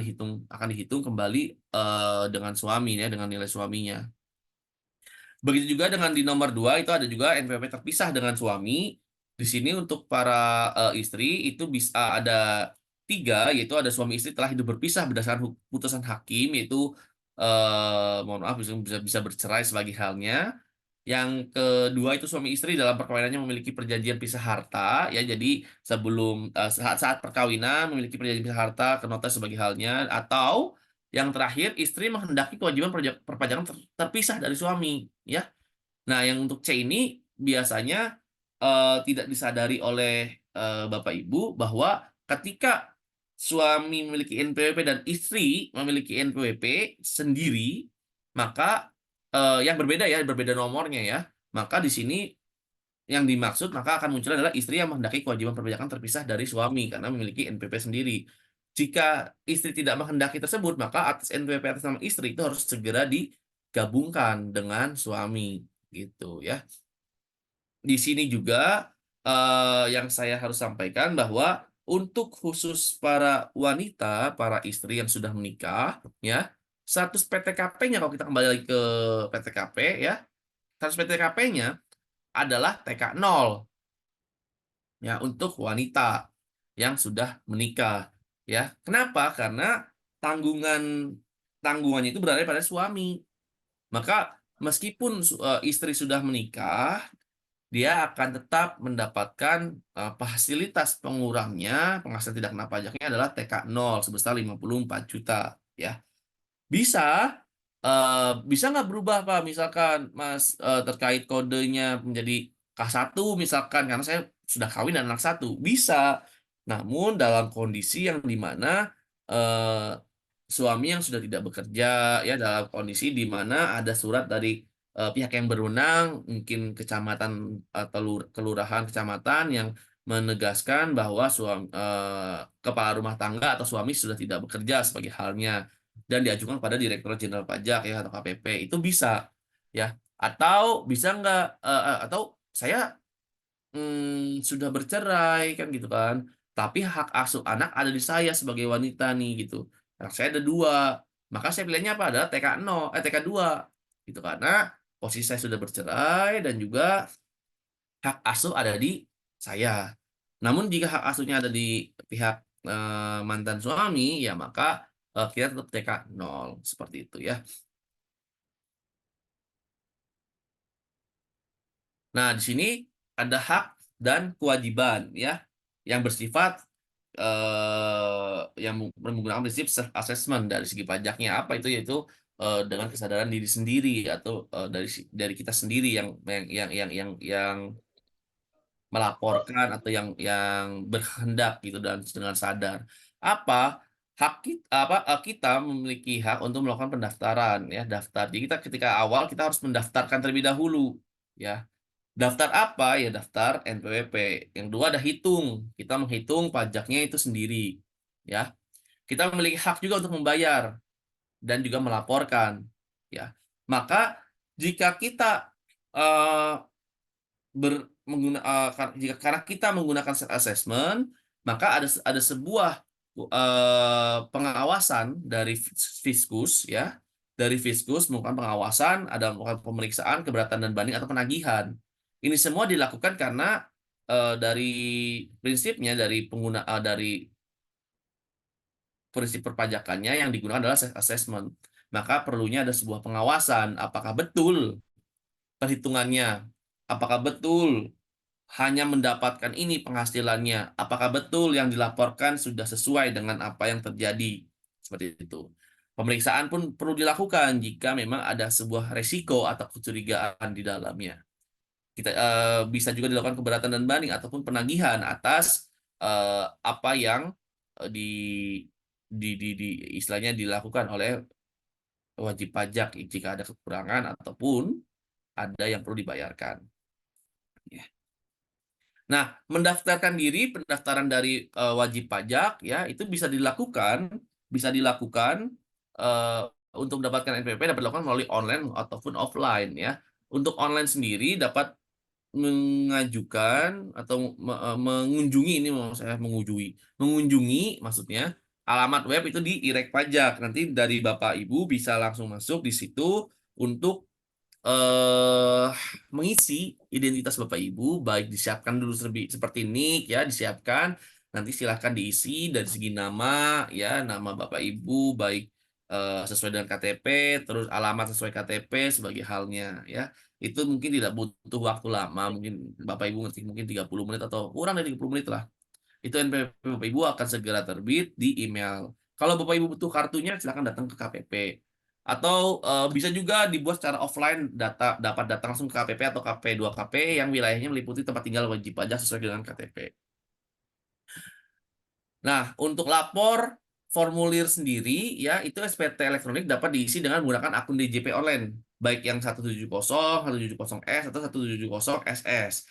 dihitung kembali dengan suami ya, dengan nilai suaminya. Begitu juga dengan di nomor 2 itu ada juga NPWP terpisah dengan suami. Di sini untuk para istri itu bisa ada 3, yaitu ada suami istri telah hidup berpisah berdasarkan putusan hakim, yaitu mohon maaf bisa bercerai sebagai halnya. Yang kedua itu suami istri dalam perkawinannya memiliki perjanjian pisah harta ya, jadi sebelum saat perkawinan memiliki perjanjian pisah harta ke notar sebagai halnya, atau yang terakhir istri menghendaki kewajiban perpajakan terpisah dari suami ya. Nah, yang untuk C ini biasanya tidak disadari oleh Bapak Ibu bahwa ketika suami memiliki NPWP dan istri memiliki NPWP sendiri, maka yang berbeda ya, berbeda nomornya ya. Maka di sini yang dimaksud maka akan muncul adalah istri yang menghendaki kewajiban perpajakan terpisah dari suami karena memiliki NPWP sendiri. Jika istri tidak menghendaki tersebut, maka atas NPWP atas nama istri itu harus segera digabungkan dengan suami gitu ya. Di sini juga yang saya harus sampaikan bahwa untuk khusus para wanita, para istri yang sudah menikah, ya, status PTKP-nya kalau kita kembali lagi ke PTKP, ya, status PTKP-nya adalah TK 0, ya, untuk wanita yang sudah menikah, ya. Kenapa? Karena tanggungan tanggungannya itu berada pada suami. Maka meskipun istri sudah menikah, dia akan tetap mendapatkan fasilitas pengurangnya, penghasilan tidak kena pajaknya adalah TK 0 sebesar 54 juta ya. Bisa nggak berubah Pak misalkan Mas terkait kodenya menjadi K1 misalkan karena saya sudah kawin dan anak satu bisa. Namun dalam kondisi yang dimana suami yang sudah tidak bekerja ya dalam kondisi di mana ada surat dari pihak yang berwenang mungkin kecamatan atau kelurahan kecamatan yang menegaskan bahwa kepala rumah tangga atau suami sudah tidak bekerja sebagai halnya dan diajukan pada Direktorat Jenderal Pajak ya atau KPP itu bisa ya atau bisa nggak atau saya sudah bercerai kan gitu kan tapi hak asuh anak ada di saya sebagai wanita nih gitu anak saya ada dua maka saya pilihnya apa adalah TK 0 TK 2 gitu karena posisi saya sudah bercerai dan juga hak asuh ada di saya namun jika hak asuhnya ada di pihak mantan suami ya maka kita tetap TK 0 seperti itu ya. Nah, di sini ada hak dan kewajiban ya yang bersifat yang menggunakan prinsip self assessment dari segi pajaknya apa itu yaitu dengan kesadaran diri sendiri atau dari kita sendiri yang melaporkan atau yang berkehendak gitu dan dengan sadar apa hak kita kita memiliki hak untuk melakukan pendaftaran ya daftar jadi kita ketika awal kita harus mendaftarkan terlebih dahulu ya. Daftar apa? Ya daftar NPWP. Yang kedua ada hitung. Kita menghitung pajaknya itu sendiri. Ya, kita memiliki hak juga untuk membayar dan juga melaporkan. Ya, maka jika kita eh, jika karena kita menggunakan self assessment, maka ada sebuah pengawasan dari Fiskus ya. Dari Fiskus melakukan pengawasan, ada melakukan pemeriksaan, keberatan dan banding atau penagihan. Ini semua dilakukan karena dari prinsipnya dari prinsip perpajakannya yang digunakan adalah self assessment. Maka perlunya ada sebuah pengawasan apakah betul perhitungannya, apakah betul hanya mendapatkan ini penghasilannya. Apakah betul yang dilaporkan sudah sesuai dengan apa yang terjadi? Seperti itu. Pemeriksaan pun perlu dilakukan jika memang ada sebuah resiko atau kecurigaan di dalamnya. Kita bisa juga dilakukan keberatan dan banding ataupun penagihan atas apa yang eh, di, di istilahnya dilakukan oleh wajib pajak jika ada kekurangan ataupun ada yang perlu dibayarkan. Ya. Nah, mendaftarkan diri, pendaftaran dari wajib pajak ya itu bisa dilakukan eh, untuk mendapatkan NPWP dapat dilakukan melalui online ataupun offline ya. Untuk online sendiri dapat mengajukan atau mengunjungi ini mau saya mengunjungi maksudnya alamat web itu di Irek Pajak. Nanti dari Bapak Ibu bisa langsung masuk di situ untuk eh mengisi identitas Bapak Ibu, baik disiapkan dulu seperti NIK ya, disiapkan. Nanti silahkan diisi dari segi nama ya, nama Bapak Ibu baik sesuai dengan KTP, terus alamat sesuai KTP sebagai halnya ya. Itu mungkin tidak butuh waktu lama, mungkin Bapak Ibu ngetik mungkin 30 menit atau kurang dari 30 menit lah. Itu NPWP Bapak Ibu akan segera terbit di email. Kalau Bapak Ibu butuh kartunya, silahkan datang ke KPP. Atau bisa juga dibuat secara offline, dapat datang langsung ke KPP atau KP2KP yang wilayahnya meliputi tempat tinggal wajib pajak sesuai dengan KTP. Nah, untuk lapor formulir sendiri ya itu SPT elektronik dapat diisi dengan menggunakan akun DJP online, baik yang 170, 170S atau 170SS.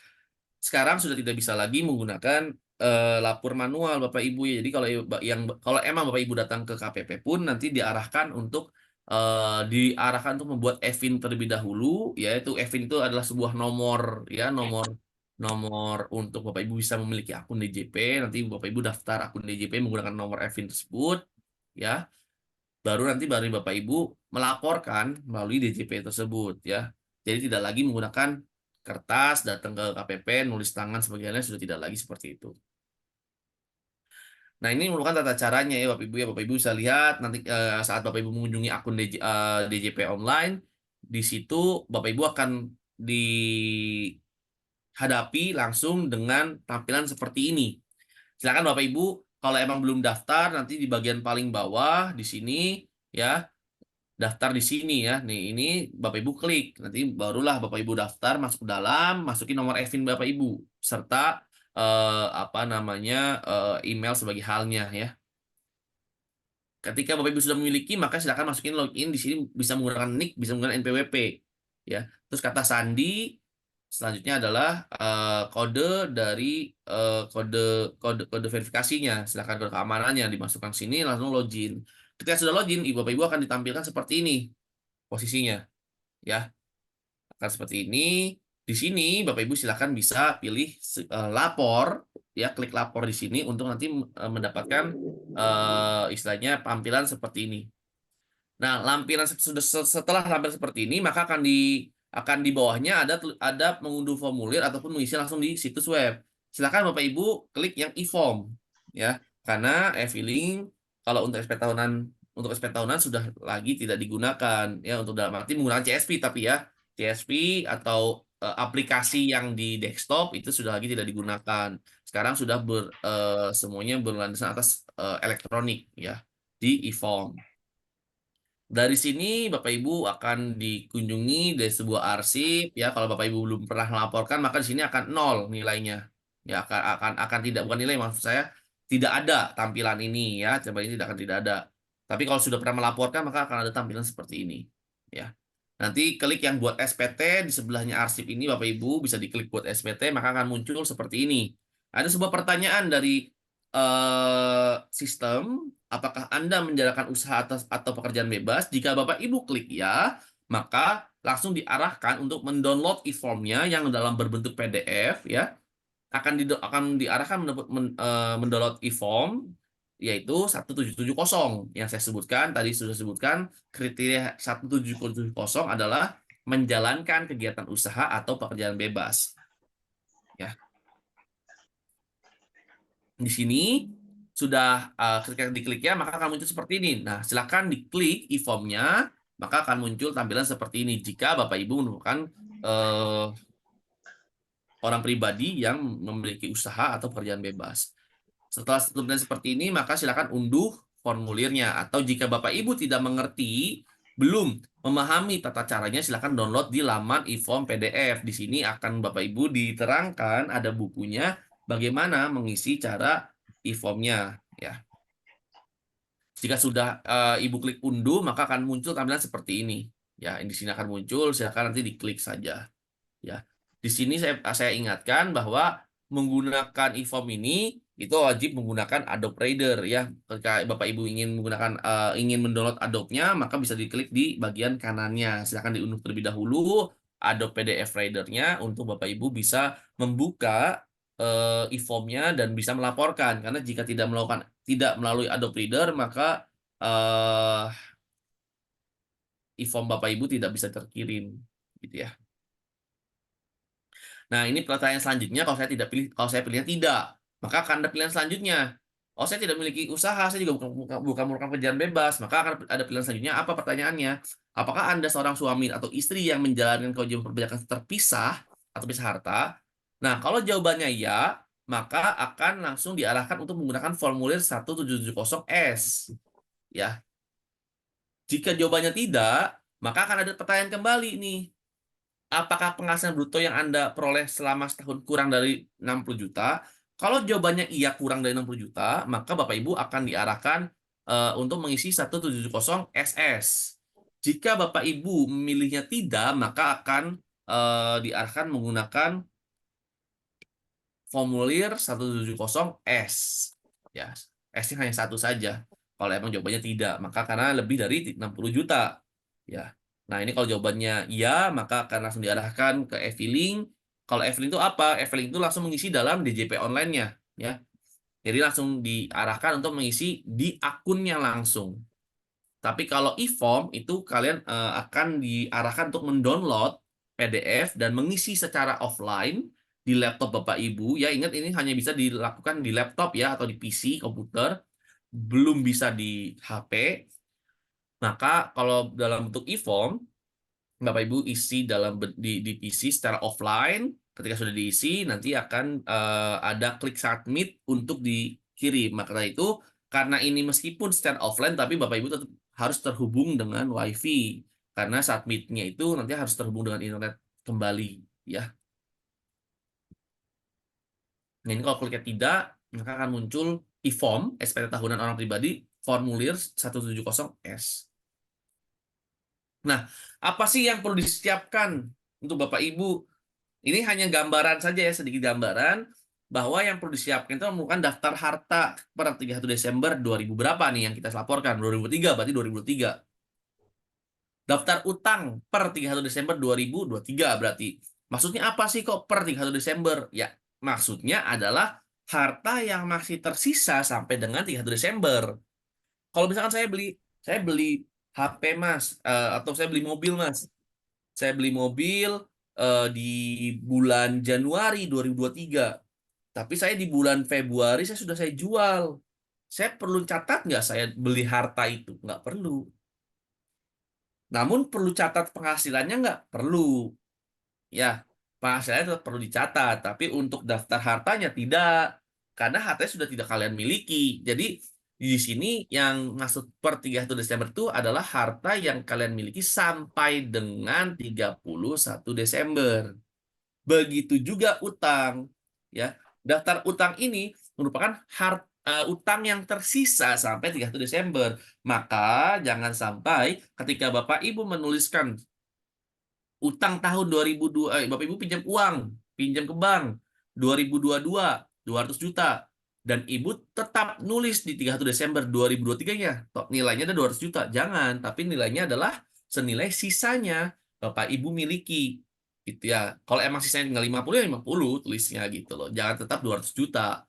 Sekarang sudah tidak bisa lagi menggunakan lapor manual Bapak Ibu ya. Jadi kalau emang Bapak Ibu datang ke KPP pun nanti diarahkan untuk membuat EVIN terlebih dahulu, yaitu EVIN itu adalah sebuah nomor ya, nomor nomor untuk Bapak Ibu bisa memiliki akun DJP. Nanti Bapak Ibu daftar akun DJP menggunakan nomor EVIN tersebut ya. Baru Bapak Ibu melaporkan melalui DJP tersebut ya. Jadi tidak lagi menggunakan kertas datang ke KPP nulis tangan sebagainya, sudah tidak lagi seperti itu. Nah, ini merupakan tata caranya ya Bapak Ibu ya. Bapak Ibu bisa lihat nanti saat Bapak Ibu mengunjungi akun DJP online, di situ Bapak Ibu akan dihadapi langsung dengan tampilan seperti ini. Silakan Bapak Ibu, kalau emang belum daftar, nanti di bagian paling bawah di sini ya, daftar di sini ya. Nih, ini Bapak Ibu klik. Nanti barulah Bapak Ibu daftar, masuk ke dalam, masukin nomor EVIN Bapak Ibu serta apa namanya email sebagai halnya ya. Ketika Bapak Ibu sudah memiliki, maka silakan masukin login di sini, bisa menggunakan nick, bisa menggunakan NPWP ya. Terus kata sandi selanjutnya adalah kode dari kode kode kode verifikasinya. Silakan kode keamanannya dimasukkan sini, langsung login. Ketika sudah login, Bapak Ibu akan ditampilkan seperti ini posisinya ya. Akan seperti ini. Di sini Bapak Ibu silakan bisa pilih lapor ya, klik lapor di sini untuk nanti mendapatkan istilahnya tampilan seperti ini. Nah, lampiran setelah lampiran seperti ini, maka akan di bawahnya ada mengunduh formulir ataupun mengisi langsung di situs web. Silakan Bapak Ibu klik yang e-form ya, karena e-filing kalau untuk SP tahunan sudah lagi tidak digunakan ya, untuk dalam arti menggunakan CSV, tapi ya CSV atau aplikasi yang di desktop itu sudah lagi tidak digunakan. Sekarang sudah semuanya berlandaskan atas elektronik ya, di e-form. Dari sini Bapak Ibu akan dikunjungi dari sebuah arsip ya. Kalau Bapak Ibu belum pernah melaporkan, maka di sini akan nol nilainya. Ya, akan tidak, bukan nilai, maksud saya tidak ada tampilan ini ya. Coba ini tidak ada. Tapi kalau sudah pernah melaporkan, maka akan ada tampilan seperti ini ya. Nanti klik yang buat SPT di sebelahnya arsip ini Bapak Ibu, bisa diklik buat SPT, maka akan muncul seperti ini. Ada sebuah pertanyaan dari sistem, apakah Anda menjalankan usaha atau pekerjaan bebas? Jika Bapak Ibu klik ya, maka langsung diarahkan untuk mendownload e-formnya yang dalam berbentuk PDF ya. Akan diarahkan mendownload e-form yaitu 1770 yang saya sebutkan tadi, sudah sebutkan kriteria 1770 adalah menjalankan kegiatan usaha atau pekerjaan bebas ya. Di sini sudah ketika dikliknya maka akan muncul seperti ini. Nah, silakan diklik e-formnya, maka akan muncul tampilan seperti ini jika Bapak Ibu merupakan orang pribadi yang memiliki usaha atau pekerjaan bebas. Setelah tampilan seperti ini, maka silakan unduh formulirnya. Atau jika Bapak Ibu tidak mengerti, belum memahami tata caranya, silakan download di laman e-form PDF. Di sini akan Bapak Ibu diterangkan, ada bukunya, bagaimana mengisi cara e-formnya ya. Jika sudah Ibu klik unduh, maka akan muncul tampilan seperti ini. Ya, di sini akan muncul, silakan nanti diklik saja. Ya, di sini saya ingatkan bahwa menggunakan e-form ini itu wajib menggunakan Adobe Reader ya. Ketika Bapak Ibu ingin mendownload Adobe-nya, maka bisa diklik di bagian kanannya. Silakan diunduh terlebih dahulu Adobe PDF Reader-nya untuk Bapak Ibu bisa membuka e-formnya dan bisa melaporkan. Karena jika tidak melalui Adobe Reader, maka e-form Bapak Ibu tidak bisa terkirim gitu ya. Nah, ini pertanyaan selanjutnya, kalau saya pilihnya tidak, maka akan ada pilihan selanjutnya. Oh, saya tidak memiliki usaha, saya juga bukan merupakan pekerjaan bebas, maka akan ada pilihan selanjutnya. Apa pertanyaannya? Apakah Anda seorang suami atau istri yang menjalankan kewajiban perpajakan terpisah atau pisah harta? Nah, kalau jawabannya ya, maka akan langsung diarahkan untuk menggunakan formulir 1770S. Ya. Jika jawabannya tidak, maka akan ada pertanyaan kembali nih. Apakah penghasilan bruto yang Anda peroleh selama setahun kurang dari 60 juta? Kalau jawabannya iya kurang dari 60 juta, maka Bapak Ibu akan diarahkan untuk mengisi 170 SS. Jika Bapak Ibu memilihnya tidak, maka akan diarahkan menggunakan formulir 170S. Ya, S-nya hanya satu saja. Kalau emang jawabannya tidak, maka karena lebih dari 60 juta. Ya. Nah, ini kalau jawabannya iya, maka akan langsung diarahkan ke e-filing. Kalau e-filing itu apa? E-filing itu langsung mengisi dalam DJP online-nya, ya. Jadi langsung diarahkan untuk mengisi di akunnya langsung. Tapi kalau e-form itu kalian akan diarahkan untuk mendownload PDF dan mengisi secara offline di laptop Bapak Ibu. Ya ingat ini hanya bisa dilakukan di laptop ya atau di PC komputer, belum bisa di HP. Maka kalau dalam bentuk e-form Bapak Ibu isi di PC secara offline. Ketika sudah diisi, nanti akan ada klik submit untuk dikirim. Maka itu, karena ini meskipun secara offline, tapi Bapak Ibu tetap harus terhubung dengan WiFi. Karena submitnya itu nanti harus terhubung dengan internet kembali. Ya. Nah, ini kalau kliknya tidak, maka akan muncul e-form, SPT tahunan orang pribadi, formulir 170S. Nah, apa sih yang perlu disiapkan untuk Bapak Ibu? Ini hanya gambaran saja ya, sedikit gambaran bahwa yang perlu disiapkan itu merupakan daftar harta per 31 Desember 2000 berapa nih yang kita laporkan? 2003, berarti 2003. Daftar utang per 31 Desember 2023 berarti. Maksudnya apa sih kok per 31 Desember? Ya, maksudnya adalah harta yang masih tersisa sampai dengan 31 Desember. Kalau misalkan saya beli HP Mas, atau saya beli mobil Mas. Saya beli mobil di bulan Januari 2023. Tapi saya di bulan Februari saya jual. Saya perlu catat nggak saya beli harta itu? Nggak perlu. Namun perlu catat penghasilannya nggak? Perlu. Ya, penghasilannya tetap perlu dicatat. Tapi untuk daftar hartanya tidak. Karena hartanya sudah tidak kalian miliki. Jadi di sini yang masuk per 31 Desember itu adalah harta yang kalian miliki sampai dengan 31 Desember. Begitu juga utang, ya. Daftar utang ini merupakan utang yang tersisa sampai 31 Desember. Maka jangan sampai ketika Bapak Ibu menuliskan utang tahun 2002, Bapak Ibu pinjam uang, pinjam ke bank 2022 200 juta dan Ibu tetap nulis di 31 Desember 2023-nya nilainya ada 200 juta. Jangan, tapi nilainya adalah senilai sisanya Bapak Ibu miliki. Gitu ya. Kalau emang sisanya tinggal 50 ya 50 tulisnya gitu loh. Jangan tetap 200 juta.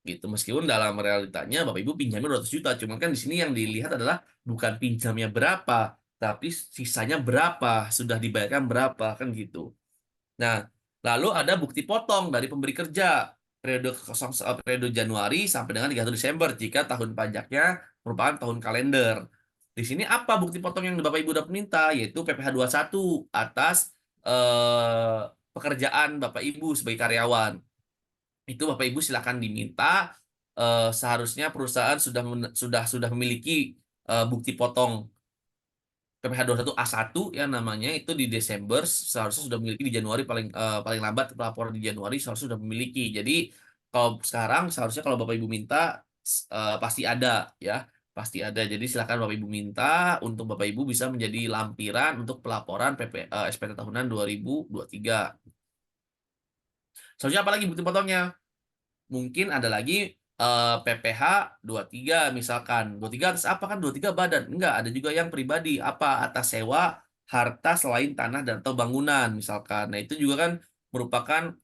Gitu. Meskipun dalam realitanya Bapak Ibu pinjamnya 200 juta. Cuman kan di sini yang dilihat adalah bukan pinjamnya berapa, tapi sisanya berapa, sudah dibayarkan berapa, kan gitu. Nah, lalu ada bukti potong dari pemberi kerja periode Januari sampai dengan 31 Desember jika tahun pajaknya merupakan tahun kalender. Di sini apa bukti potong yang Bapak Ibu dapat minta? Yaitu PPh 21 atas pekerjaan Bapak Ibu sebagai karyawan. Itu Bapak Ibu silakan diminta, seharusnya perusahaan sudah memiliki bukti potong PPh 21A1 ya namanya, itu di Desember seharusnya sudah memiliki, di Januari paling lambat pelaporan di Januari seharusnya sudah memiliki. Jadi kalau sekarang seharusnya kalau Bapak Ibu minta pasti ada ya, pasti ada. Jadi silakan Bapak Ibu minta untuk Bapak Ibu bisa menjadi lampiran untuk pelaporan SPT tahunan 2023. Seharusnya apalagi bukti potongnya? Mungkin ada lagi PPh 23 misalkan. 23 atas apa, kan 23 badan? Enggak, ada juga yang pribadi. Apa? Atas sewa harta selain tanah dan atau bangunan misalkan. Nah, itu juga kan merupakan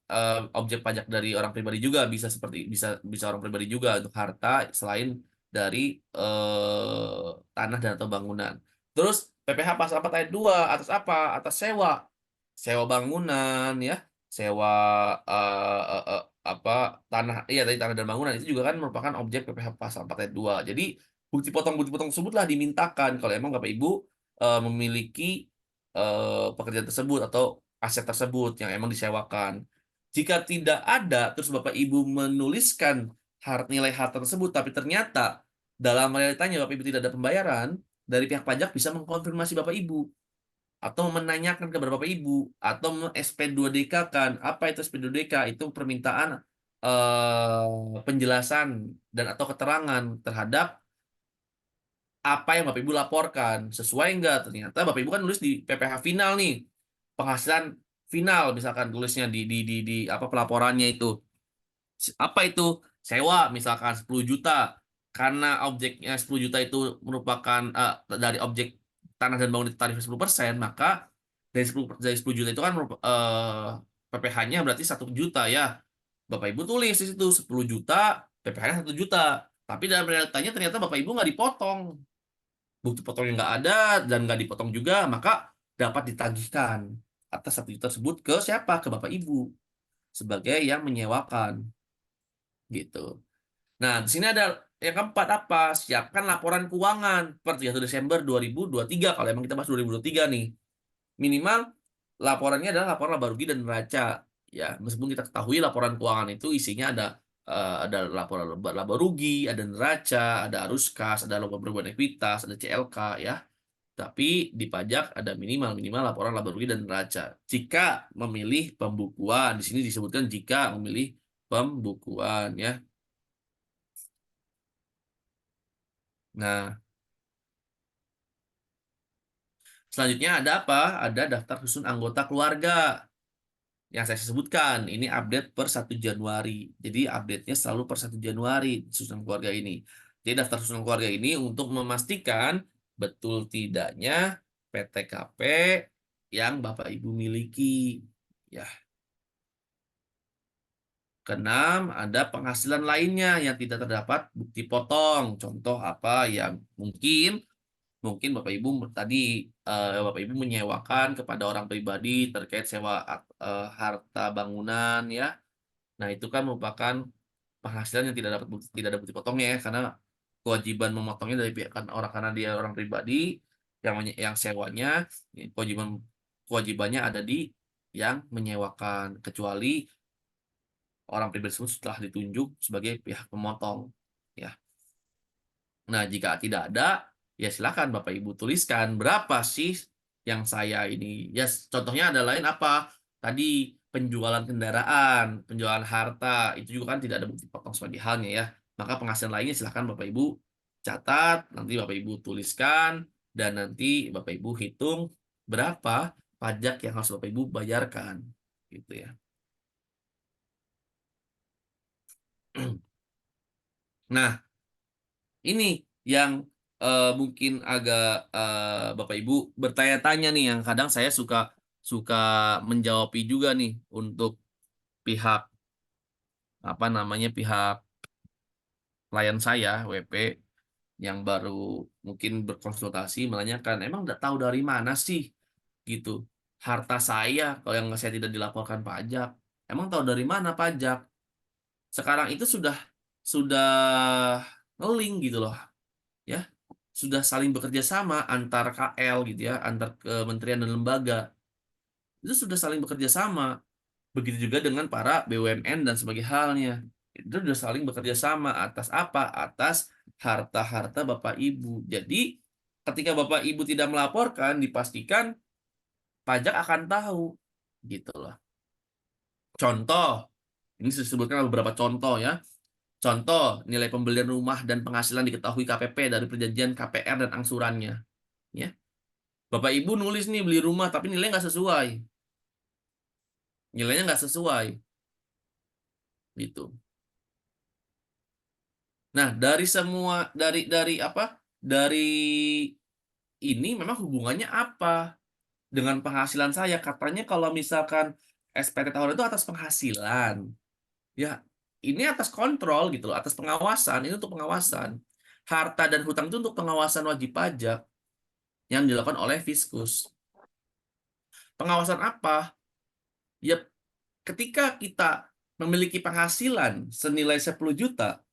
objek pajak dari orang pribadi juga, bisa bisa orang pribadi juga untuk harta selain dari tanah dan atau bangunan. Terus PPh pasal 4 ayat 2 atas apa? Atas sewa. Sewa bangunan ya, sewa tanah, iya tadi tanah dan bangunan itu juga kan merupakan objek PPh pasal 4 ayat 2. Jadi bukti potong tersebutlah dimintakan kalau emang Bapak Ibu memiliki pekerjaan tersebut atau aset tersebut yang emang disewakan. Jika tidak ada, terus Bapak Ibu menuliskan nilai harta tersebut, tapi ternyata dalam realitanya Bapak Ibu tidak ada pembayaran, dari pihak pajak bisa mengkonfirmasi Bapak Ibu atau menanyakan kepada Bapak Ibu atau SP2DK kan. Apa itu SP2DK? Itu permintaan penjelasan dan atau keterangan terhadap apa yang Bapak Ibu laporkan. Sesuai nggak? Ternyata Bapak Ibu kan nulis di PPh final nih. Penghasilan final misalkan tulisnya di apa pelaporannya itu. Apa itu? Sewa misalkan 10 juta. Karena objeknya 10 juta itu merupakan dari objek tanah dan bangunan tarif 10%, maka dari 10 juta itu kan PPh-nya berarti 1 juta ya. Bapak Ibu tulis di situ 10 juta, PPh-nya 1 juta. Tapi dalam realitanya ternyata Bapak Ibu nggak dipotong. Bukti potongnya nggak ada dan nggak dipotong juga, maka dapat ditagihkan atas 1 juta tersebut ke siapa? Ke Bapak Ibu sebagai yang menyewakan gitu. Nah, di sini ada yang keempat apa? Siapkan laporan keuangan per 31 Desember 2023 kalau emang kita bahas 2023 nih. Minimal laporannya adalah laporan laba rugi dan neraca. Ya, meskipun kita ketahui laporan keuangan itu isinya ada laporan laba rugi, ada neraca, ada arus kas, ada laba perubahan ekuitas, ada CLK ya. Tapi di pajak ada minimal laporan laba rugi dan neraca. Jika memilih pembukuan, di sini disebutkan jika memilih pembukuan ya. Nah, selanjutnya ada apa? Ada daftar susun anggota keluarga yang saya sebutkan. Ini update per 1 Januari. Jadi update-nya selalu per 1 Januari susunan keluarga ini. Jadi daftar susunan keluarga ini untuk memastikan betul tidaknya PTKP yang Bapak Ibu miliki. Ya, keenam, ada penghasilan lainnya yang tidak terdapat bukti potong. Contoh apa yang mungkin Bapak Ibu tadi Bapak Ibu menyewakan kepada orang pribadi terkait sewa harta bangunan ya. Nah, itu kan merupakan penghasilan yang tidak ada bukti potongnya ya, karena kewajiban memotongnya dari pihak kan orang karena dia orang pribadi yang sewanya kewajiban kewajibannya ada di yang menyewakan kecuali orang pribadi tersebut setelah ditunjuk sebagai pihak pemotong ya. Nah, jika tidak ada, ya silakan Bapak Ibu tuliskan berapa sih yang saya ini. Ya, contohnya ada lain apa? Tadi penjualan kendaraan, penjualan harta, itu juga kan tidak ada bukti potong sebagai halnya ya. Maka penghasilan lainnya silakan Bapak Ibu catat, nanti Bapak Ibu tuliskan, dan nanti Bapak Ibu hitung berapa pajak yang harus Bapak Ibu bayarkan. Gitu ya. Nah, ini yang mungkin agak Bapak Ibu bertanya-tanya nih yang kadang saya suka suka menjawabi juga nih untuk pihak apa namanya pihak klien saya WP yang baru mungkin berkonsultasi menanyakan emang udah tahu dari mana sih gitu harta saya kalau yang saya tidak dilaporkan pajak emang tahu dari mana pajak sekarang itu sudah ngeling gitu loh ya sudah saling bekerja sama antar KL gitu ya, antar kementerian dan lembaga. Itu sudah saling bekerja sama. Begitu juga dengan para BUMN dan sebagai halnya. Itu sudah saling bekerja sama atas apa? Atas harta-harta Bapak Ibu. Jadi, ketika Bapak Ibu tidak melaporkan, dipastikan pajak akan tahu. Gitu loh. Contoh, ini saya sebutkan beberapa contoh ya. Contoh, nilai pembelian rumah dan penghasilan diketahui KPP dari perjanjian KPR dan angsurannya. Ya. Bapak Ibu nulis nih beli rumah tapi nilainya nggak sesuai. Nilainya nggak sesuai. Gitu. Nah, dari semua dari apa? Dari ini memang hubungannya apa dengan penghasilan saya? Katanya kalau misalkan SPT tahunan itu atas penghasilan. Ya, ini atas kontrol gitu loh, atas pengawasan. Ini untuk pengawasan. Harta dan hutang itu untuk pengawasan wajib pajak yang dilakukan oleh Fiskus. Pengawasan apa? Ya, ketika kita memiliki penghasilan senilai 10 juta,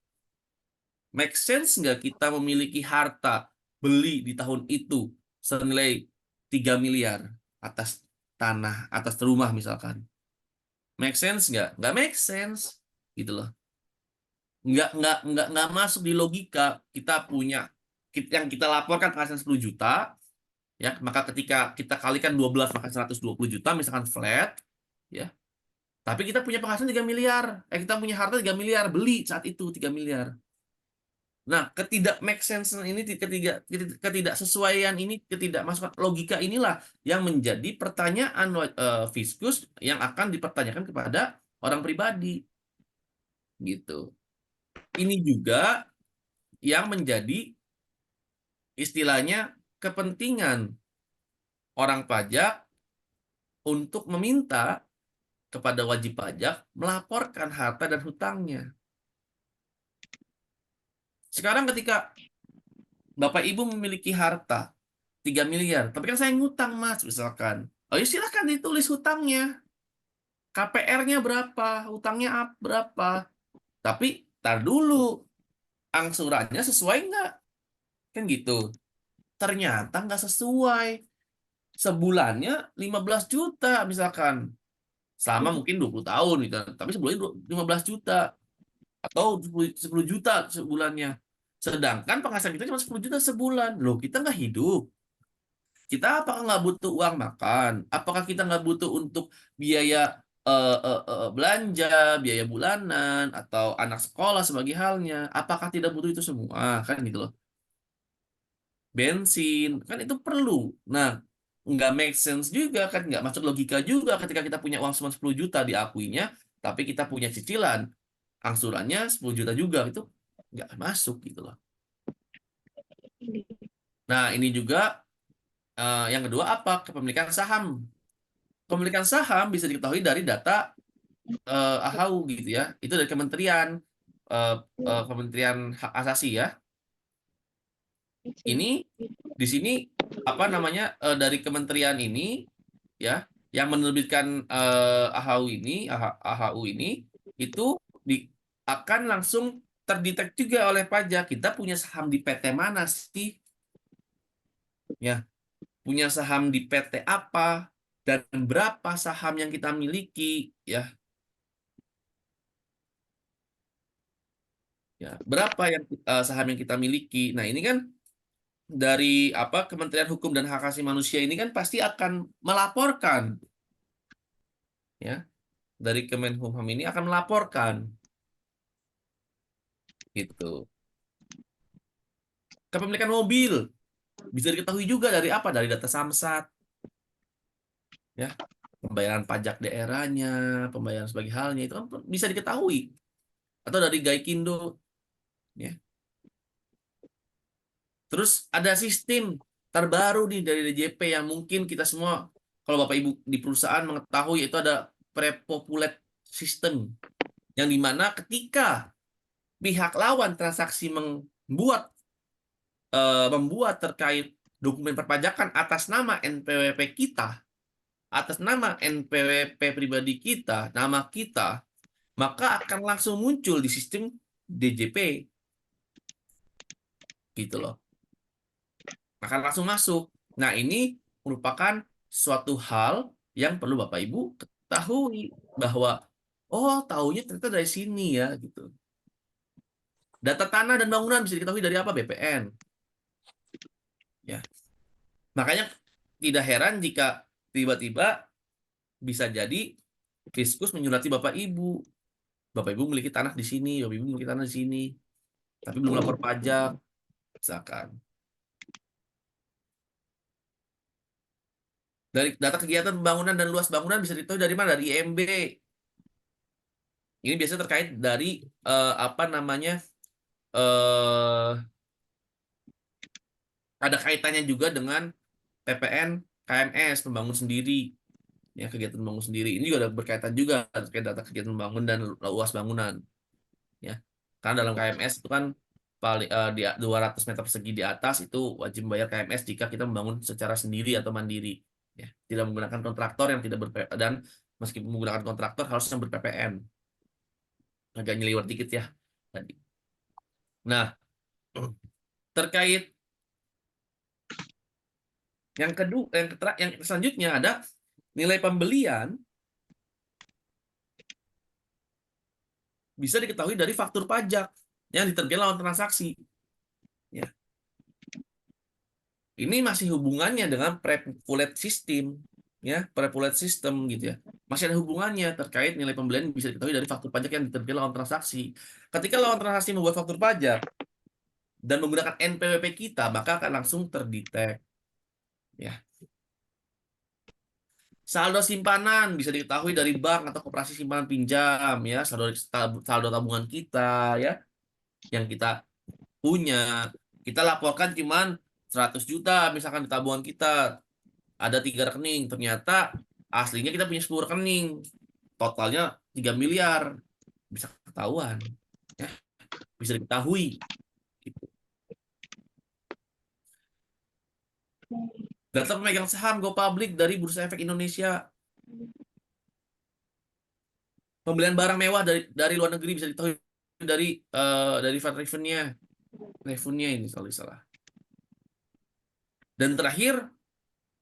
make sense nggak kita memiliki harta beli di tahun itu senilai 3 miliar atas tanah, atas rumah misalkan. Make sense nggak? Nggak make sense. Gitu loh. Nggak masuk di logika kita punya. yang kita laporkan penghasilan 10 juta, ya, maka ketika kita kalikan 12 maka 120 juta misalkan flat, ya. Tapi kita punya penghasilan 3 miliar. Kita punya harta 3 miliar, beli saat itu 3 miliar. Nah, ketidak make sense ini, ketidaksesuaian ini, ketidakmasukan logika inilah yang menjadi pertanyaan fiskus yang akan dipertanyakan kepada orang pribadi. Gitu. Ini juga yang menjadi istilahnya kepentingan orang pajak untuk meminta kepada wajib pajak melaporkan harta dan hutangnya. Sekarang ketika Bapak Ibu memiliki harta 3 miliar, tapi kan saya ngutang Mas, misalkan. Oh ya silakan ditulis hutangnya. KPR-nya berapa, hutangnya berapa. Tapi tar dulu, angsurannya sesuai nggak? Kan gitu. Ternyata nggak sesuai. Sebulannya 15 juta misalkan. Selama mungkin 20 tahun gitu. Tapi sebulannya 15 juta. Atau 10 juta sebulannya. Sedangkan penghasilan kita cuma 10 juta sebulan. Loh, kita nggak hidup. Kita apakah nggak butuh uang makan? Apakah kita nggak butuh untuk biaya belanja, biaya bulanan, atau anak sekolah sebagai halnya? Apakah tidak butuh itu semua? Kan gitu loh. Bensin, kan itu perlu. Nah, nggak make sense juga, kan nggak masuk logika juga ketika kita punya uang cuma 10 juta diakuinya, tapi kita punya cicilan, angsurannya 10 juta juga, itu nggak masuk gitu loh. Nah, ini juga yang kedua apa? Kepemilikan saham. Kepemilikan saham bisa diketahui dari data AHU gitu ya. Itu dari eh, Kementerian Hak Asasi ya. Ini di sini apa namanya dari kementerian ini ya yang menerbitkan AHU ini itu di, akan langsung terdetek juga oleh pajak. Kita punya saham di PT mana sih? Ya, punya saham di PT apa dan berapa saham yang kita miliki ya. Ya, berapa yang saham yang kita miliki. Nah, ini kan dari apa Kementerian Hukum dan Hak Asasi Manusia ini kan pasti akan melaporkan ya. Dari Kemenkumham ini akan melaporkan gitu. Kepemilikan mobil bisa diketahui juga dari apa? Dari data Samsat ya. Pembayaran pajak daerahnya, pembayaran sebagai halnya itu kan bisa diketahui atau dari Gaikindo ya. Terus ada sistem terbaru nih dari DJP yang mungkin kita semua kalau Bapak Ibu di perusahaan mengetahui itu ada pre-populate system yang dimana ketika pihak lawan transaksi membuat terkait dokumen perpajakan atas nama NPWP kita, atas nama NPWP pribadi kita, nama kita, maka akan langsung muncul di sistem DJP gitu loh. Akan langsung masuk. Nah, ini merupakan suatu hal yang perlu Bapak Ibu ketahui bahwa oh, taunya ternyata dari sini ya gitu. Data tanah dan bangunan bisa diketahui dari apa? BPN. Ya. Makanya tidak heran jika tiba-tiba bisa jadi Fiskus menyurati Bapak Ibu. Bapak Ibu memiliki tanah di sini, Bapak Ibu memiliki tanah di sini, tapi belum lapor pajak, misalkan. Dari data kegiatan pembangunan dan luas bangunan bisa diketahui dari mana? Dari IMB. Ini biasanya terkait dari apa namanya? eh ada kaitannya juga dengan PPN KMS membangun sendiri. Ya, kegiatan membangun sendiri. Ini juga ada berkaitan juga terkait data kegiatan membangun dan luas bangunan. Ya. Karena dalam KMS itu kan paling di 200 meter persegi di atas itu wajib membayar KMS jika kita membangun secara sendiri atau mandiri. Ya. Tidak menggunakan kontraktor yang tidak dan meskipun menggunakan kontraktor harusnya ber-PPN. Agak nyeliwet dikit ya tadi. Nah, terkait yang kedua, yang selanjutnya ada nilai pembelian bisa diketahui dari faktur pajak yang diterbitkan lawan transaksi. Ya. Ini masih hubungannya dengan pre-pulet system, ya, pre-pulet system gitu ya. Masih ada hubungannya terkait nilai pembelian bisa diketahui dari faktur pajak yang diterbitkan lawan transaksi. Ketika lawan transaksi membuat faktur pajak dan menggunakan NPWP kita, maka akan langsung terdetek, ya. Saldo simpanan bisa diketahui dari bank atau koperasi simpanan pinjam, ya, saldo tabungan kita, ya, yang kita punya. Kita laporkan cuman 100 juta misalkan di tabungan kita, ada 3 rekening, ternyata aslinya kita punya 10 rekening, totalnya 3 miliar, bisa ketahuan, ya, bisa diketahui gitu. Data pemegang saham go public dari Bursa Efek Indonesia. Pembelian barang mewah dari luar negeri bisa diketahui dari VAT revenue ini kalau salah. Dan terakhir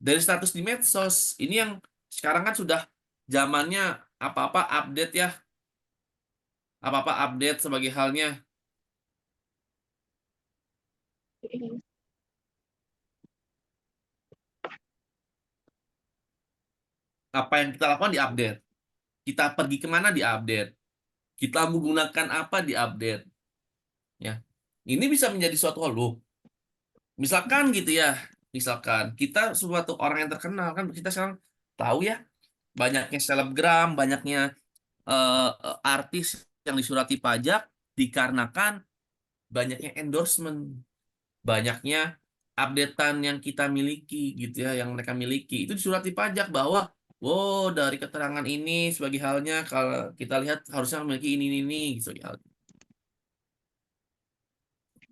dari status di medsos. Ini yang sekarang kan sudah zamannya apa-apa update, ya. Apa-apa update sebagai halnya apa yang kita lakukan di update. Kita pergi kemana di update. Kita menggunakan apa di update. Ya. Ini bisa menjadi suatu hal loh. Misalkan gitu ya. Misalkan kita suatu orang yang terkenal kan, kita sekarang tahu ya, banyaknya selebgram, banyaknya artis yang disurati pajak dikarenakan banyaknya endorsement, banyaknya updatean yang kita miliki gitu ya, yang mereka miliki itu disurati pajak bahwa, wow, dari keterangan ini sebagai halnya kalau kita lihat harusnya memiliki ini gitu ya.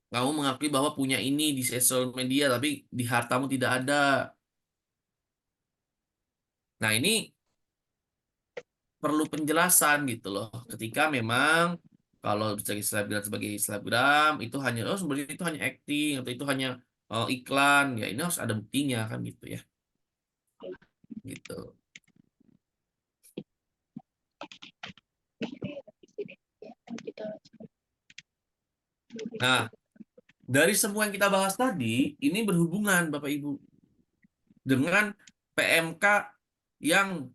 Kamu mengakui bahwa punya ini di sosial media tapi di hartamu tidak ada. Nah, ini perlu penjelasan gitu loh. Ketika memang kalau sebagai selebgram itu hanya, oh, sebenarnya itu hanya acting atau itu hanya iklan, ya ini harus ada buktinya kan gitu ya. Gitu. Nah, dari semua yang kita bahas tadi, ini berhubungan Bapak Ibu dengan PMK yang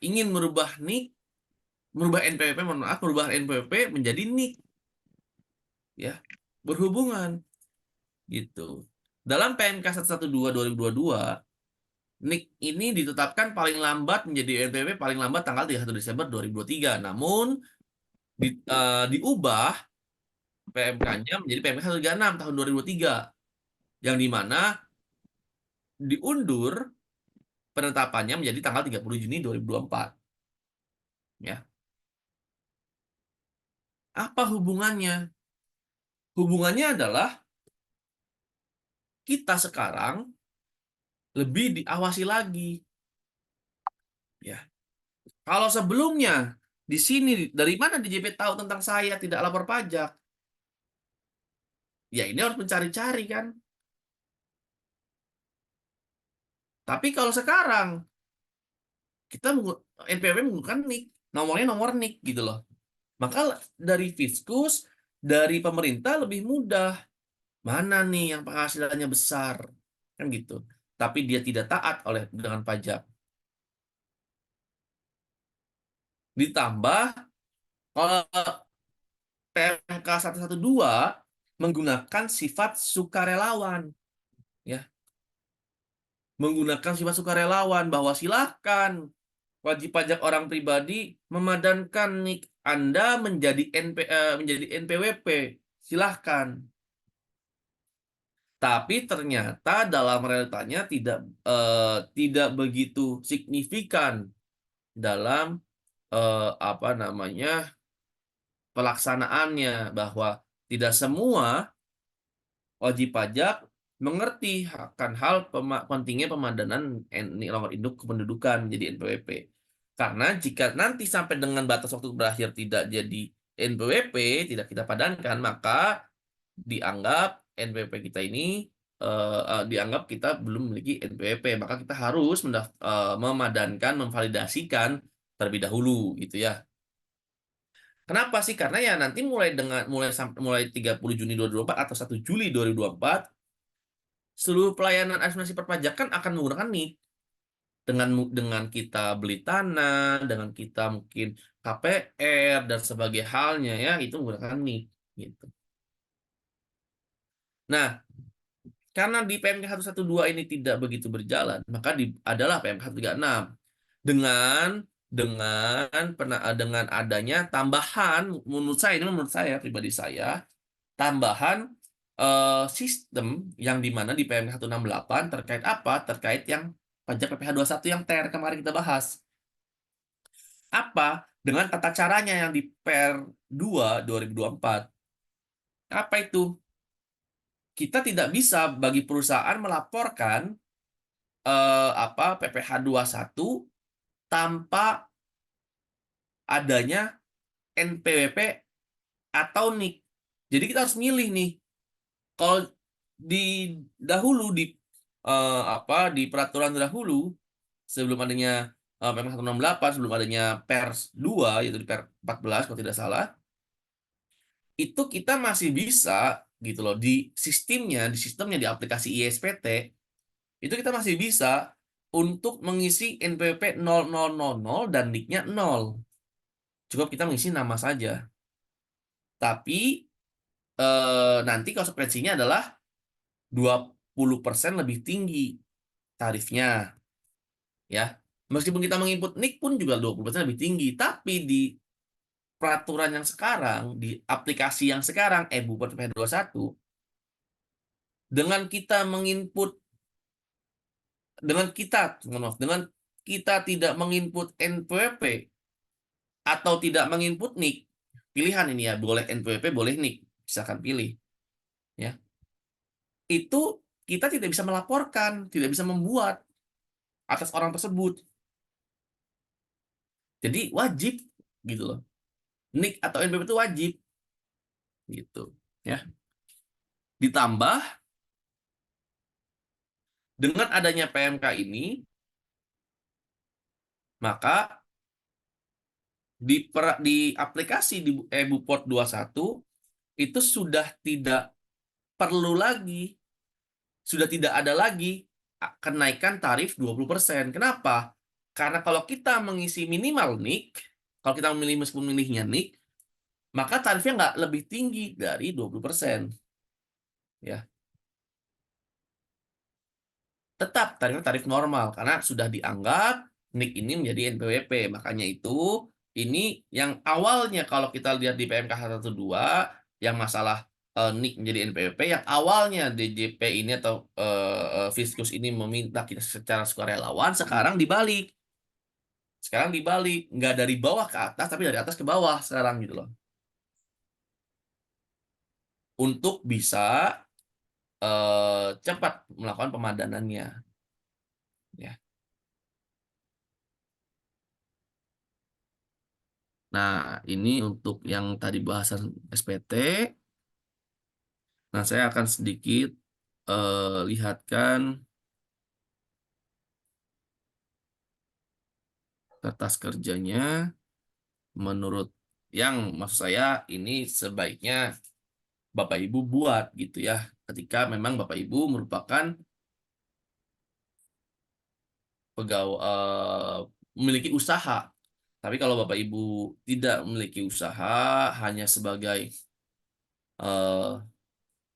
ingin merubah NIK, merubah NPWP, mohon maaf, merubah NPWP menjadi NIK, ya, berhubungan gitu. Dalam PMK 112 2022, NIK ini ditetapkan paling lambat menjadi NPWP paling lambat tanggal 31 Desember 2023. Namun diubah PMK-nya menjadi PMK 136 tahun 2023, yang dimana diundur penetapannya menjadi tanggal 30 Juni 2024. Ya. Apa hubungannya? Hubungannya adalah kita sekarang lebih diawasi lagi. Ya. Kalau sebelumnya di sini, dari mana DJP tahu tentang saya tidak lapor pajak? Ya ini harus mencari-cari kan. Tapi kalau sekarang kita NPWP menggunakan NIK, nomornya nomor NIK gitu loh. Maka dari Fiskus, dari pemerintah lebih mudah. Mana nih yang penghasilannya besar? Kan gitu. Tapi dia tidak taat dengan pajak. Ditambah kalau PMK 112 menggunakan sifat sukarelawan, ya. Menggunakan sifat sukarelawan bahwa silahkan wajib pajak orang pribadi memadankan NIK Anda menjadi NPWP. Silahkan. Tapi ternyata dalam realitanya tidak begitu signifikan dalam apa namanya pelaksanaannya, bahwa tidak semua wajib pajak mengerti akan hal pentingnya pemadanan nomor induk kependudukan jadi NPWP. Karena jika nanti sampai dengan batas waktu berakhir tidak jadi NPWP, tidak kita padankan, maka dianggap NPWP kita ini dianggap kita belum memiliki NPWP, maka kita harus memadankan, memvalidasikan terlebih dahulu gitu ya. Kenapa sih? Karena ya nanti mulai 30 Juni 2024 atau 1 Juli 2024 seluruh pelayanan administrasi perpajakan akan menggunakan NIK. Dengan kita beli tanah, dengan kita mungkin KPR dan sebagai halnya ya, itu menggunakan NIK gitu. Nah, karena di PMK 112 ini tidak begitu berjalan, maka adalah PMK 136 dengan dengan adanya tambahan, menurut saya pribadi saya, tambahan sistem yang dimana di PMK 168 terkait apa? Terkait yang pajak PPh 21 yang TER kemarin kita bahas. Apa? Dengan tata caranya yang di Per 2 2024. Apa itu? Kita tidak bisa bagi perusahaan melaporkan PPh 21 tanpa adanya NPWP atau NIK. Jadi kita harus milih nih. Kalau di dahulu di peraturan dahulu sebelum adanya PMK 168, sebelum adanya Pers 2 yaitu di Per 14 kalau tidak salah, itu kita masih bisa gitu loh di sistemnya di aplikasi ISPT itu kita masih bisa untuk mengisi NPWP 0000 dan NIK-nya 0. Cukup kita mengisi nama saja. Tapi nanti konsekuensinya adalah 20% lebih tinggi tarifnya ya. Meskipun kita menginput NIK pun juga 20% lebih tinggi, tapi di peraturan yang sekarang, di aplikasi yang sekarang e-Bupet PPh 21, dengan kita menginput dengan kita tidak menginput NPWP atau tidak menginput NIK, pilihan ini ya, boleh NPWP, boleh NIK, silakan pilih ya. Itu kita tidak bisa melaporkan, tidak bisa membuat atas orang tersebut. Jadi wajib gitu loh. NIK atau NPWP itu wajib gitu ya. Ditambah dengan adanya PMK ini, maka di aplikasi di eBuport 21 itu perlu lagi, sudah tidak ada lagi kenaikan tarif 20%. Kenapa? Karena kalau kita mengisi minimal NIK, kalau kita memilih meskipun memilihnya NIK, maka tarifnya nggak lebih tinggi dari 20%. Ya. Tetap tarifnya tarif normal karena sudah dianggap NIK ini menjadi NPWP. Makanya itu ini yang awalnya kalau kita lihat di PMK 112 yang masalah NIK menjadi NPWP, yang awalnya DJP ini atau Fiskus ini meminta kita secara sukarelawan, sekarang dibalik, nggak dari bawah ke atas tapi dari atas ke bawah sekarang gitu loh, untuk bisa cepat melakukan pemadanannya ya. Nah, ini untuk yang tadi bahasan SPT. Nah, saya akan sedikit lihatkan kertas kerjanya. Menurut yang maksud saya ini sebaiknya Bapak Ibu buat gitu ya. Ketika memang Bapak Ibu merupakan pegawai memiliki usaha. Tapi kalau Bapak Ibu tidak memiliki usaha, hanya sebagai eh,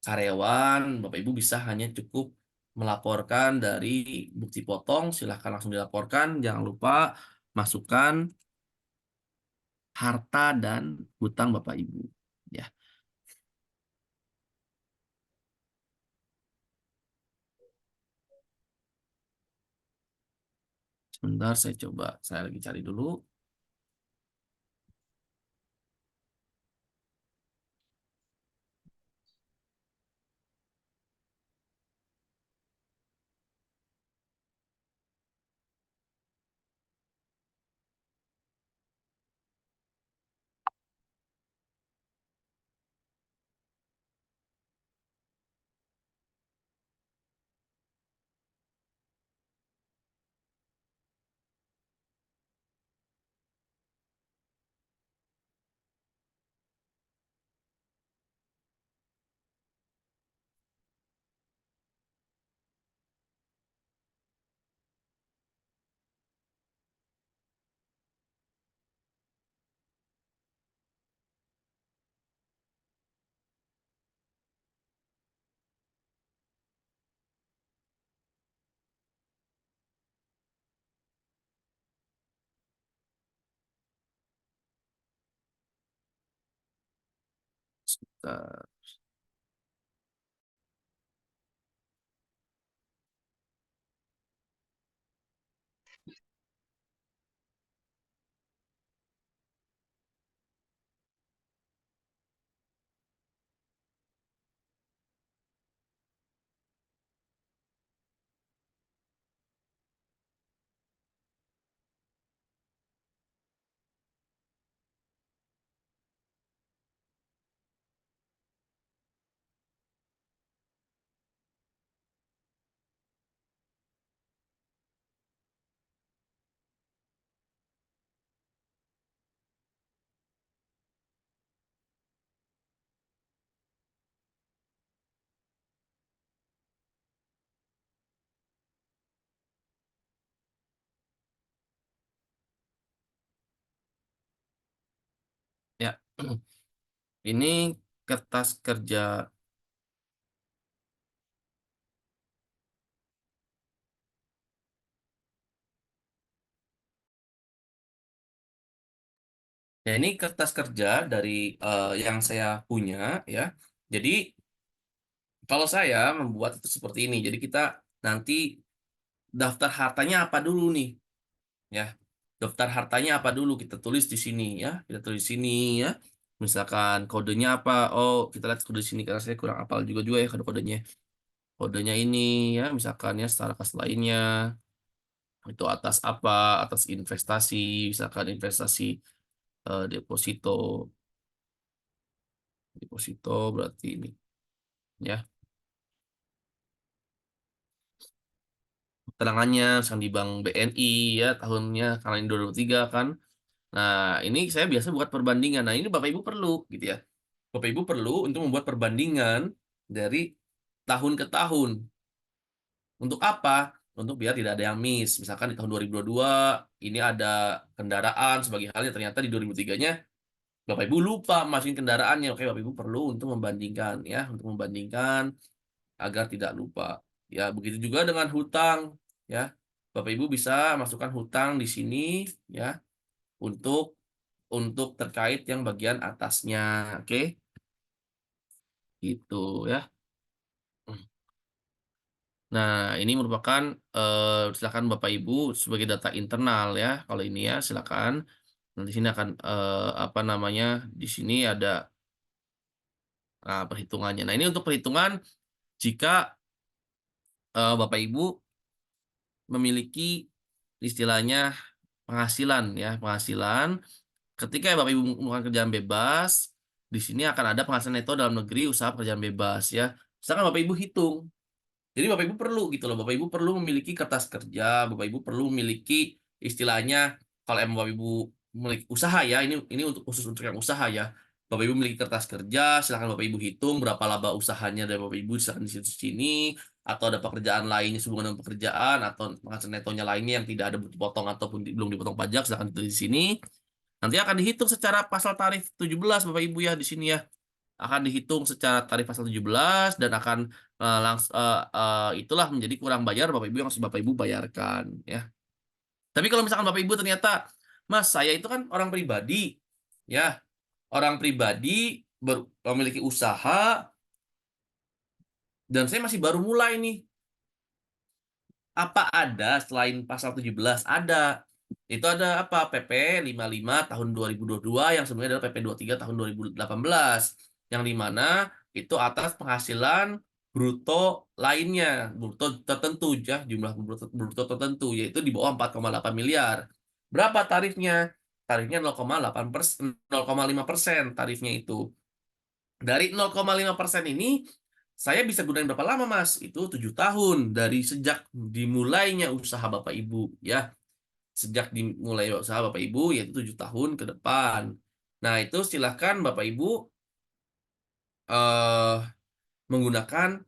karyawan, Bapak Ibu bisa hanya cukup melaporkan dari bukti potong, silahkan langsung dilaporkan. Jangan lupa masukkan harta dan hutang Bapak Ibu. Ya, sebentar saya lagi cari dulu. Bentar. Ya, ini kertas kerja. Ya, ini kertas kerja dari yang saya punya ya. Jadi kalau saya membuat itu seperti ini. Jadi kita nanti daftar hartanya apa dulu nih, ya. Daftar hartanya apa dulu kita tulis di sini ya. Kita tulis sini ya. Misalkan kodenya apa? Oh, kita lihat kode sini karena saya kurang hafal juga ya kode-kodenya. Kodenya ini ya, misalkan ya secara kas lainnya itu atas apa? Atas investasi, misalkan investasi deposito. Deposito berarti ini ya. Keterangannya misalkan di Bank BNI ya tahunnya karena ini 2023 kan. Nah, ini saya biasa buat perbandingan. Nah, ini Bapak Ibu perlu gitu ya. Bapak Ibu perlu untuk membuat perbandingan dari tahun ke tahun. Untuk apa? Untuk biar tidak ada yang miss. Misalkan di tahun 2022 ini ada kendaraan sebagai halnya ternyata di 2003-nya Bapak Ibu lupa masukin kendaraannya. Oke, Bapak Ibu perlu untuk membandingkan ya, untuk membandingkan agar tidak lupa. Ya, begitu juga dengan hutang ya. Bapak Ibu bisa masukkan hutang di sini ya untuk terkait yang bagian atasnya. Oke, gitu ya. Nah, ini merupakan silakan Bapak Ibu sebagai data internal ya. Kalau ini ya silakan. Nanti sini akan apa namanya? Di sini ada perhitungannya. Nah, ini untuk perhitungan jika Bapak Ibu memiliki istilahnya penghasilan ya, penghasilan ketika Bapak Ibu melakukan kerjaan bebas, di sini akan ada penghasilan neto dalam negeri usaha pekerjaan bebas ya. Misalkan Bapak Ibu hitung. Jadi Bapak Ibu perlu gitu loh. Bapak Ibu perlu memiliki kertas kerja, Bapak Ibu perlu memiliki istilahnya kalau emang Bapak Ibu memiliki usaha ya, ini untuk khusus untuk yang usaha ya. Bapak Ibu memiliki kertas kerja, silakan Bapak Ibu hitung berapa laba usahanya dari Bapak Ibu silakan di situ sini atau ada pekerjaan lainnya sehubungan dengan pekerjaan atau penghasilan netonya lainnya yang tidak ada potong ataupun belum dipotong pajak silakan ditulis di sini. Nanti akan dihitung secara pasal tarif 17 Bapak Ibu ya di sini ya. Akan dihitung secara tarif pasal 17 dan akan itulah menjadi kurang bayar Bapak Ibu yang harus Bapak Ibu bayarkan ya. Tapi kalau misalkan Bapak Ibu ternyata Mas saya itu kan orang pribadi ya, orang pribadi memiliki usaha dan saya masih baru mulai nih. Apa ada selain pasal 17? Ada. Itu ada apa? PP 55 tahun 2022 yang sebenarnya adalah PP 23 tahun 2018. Yang dimana itu atas penghasilan bruto lainnya, bruto tertentu ya, jumlah bruto tertentu yaitu di bawah 4,8 miliar. Berapa tarifnya? Tarifnya 0,8%, 0,5% tarifnya itu. Dari 0,5% ini saya bisa gunain berapa lama, Mas? Itu 7 tahun dari sejak dimulainya usaha Bapak Ibu, ya. Sejak dimulai usaha Bapak Ibu, yaitu 7 tahun ke depan. Nah, itu silahkan Bapak Ibu eh, menggunakan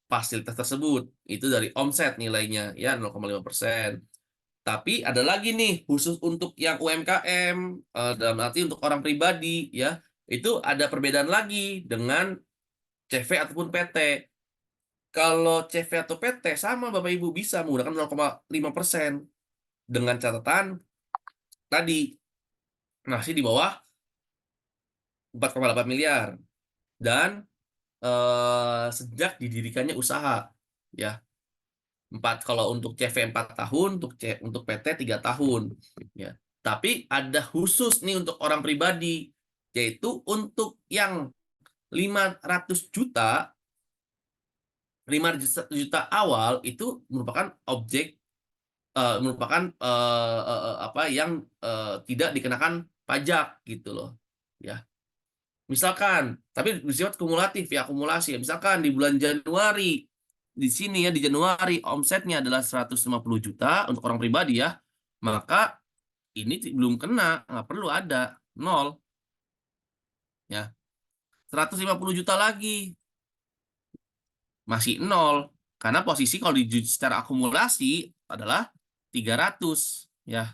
fasilitas tersebut. Itu dari omset nilainya, ya 0,5%. Tapi ada lagi nih, khusus untuk yang UMKM, dalam arti untuk orang pribadi, ya. Itu ada perbedaan lagi dengan CV ataupun PT. Kalau CV atau PT sama Bapak Ibu bisa menggunakan 0,5% dengan catatan tadi masih di bawah 4,8 miliar. dan sejak didirikannya usaha, ya. Kalau untuk CV 4 tahun, untuk PT 3 tahun, ya. Tapi ada khusus nih untuk orang pribadi, yaitu untuk yang 500 juta, 5 juta awal itu merupakan merupakan apa yang tidak dikenakan pajak gitu loh, ya. Misalkan, tapi bersifat kumulatif ya, akumulasi. Misalkan di bulan Januari, di sini ya, di Januari omsetnya adalah 150 juta untuk orang pribadi ya, maka ini belum kena, nggak perlu ada, nol ya. 150 juta lagi, masih nol. Karena posisi kalau secara akumulasi adalah 300 ya.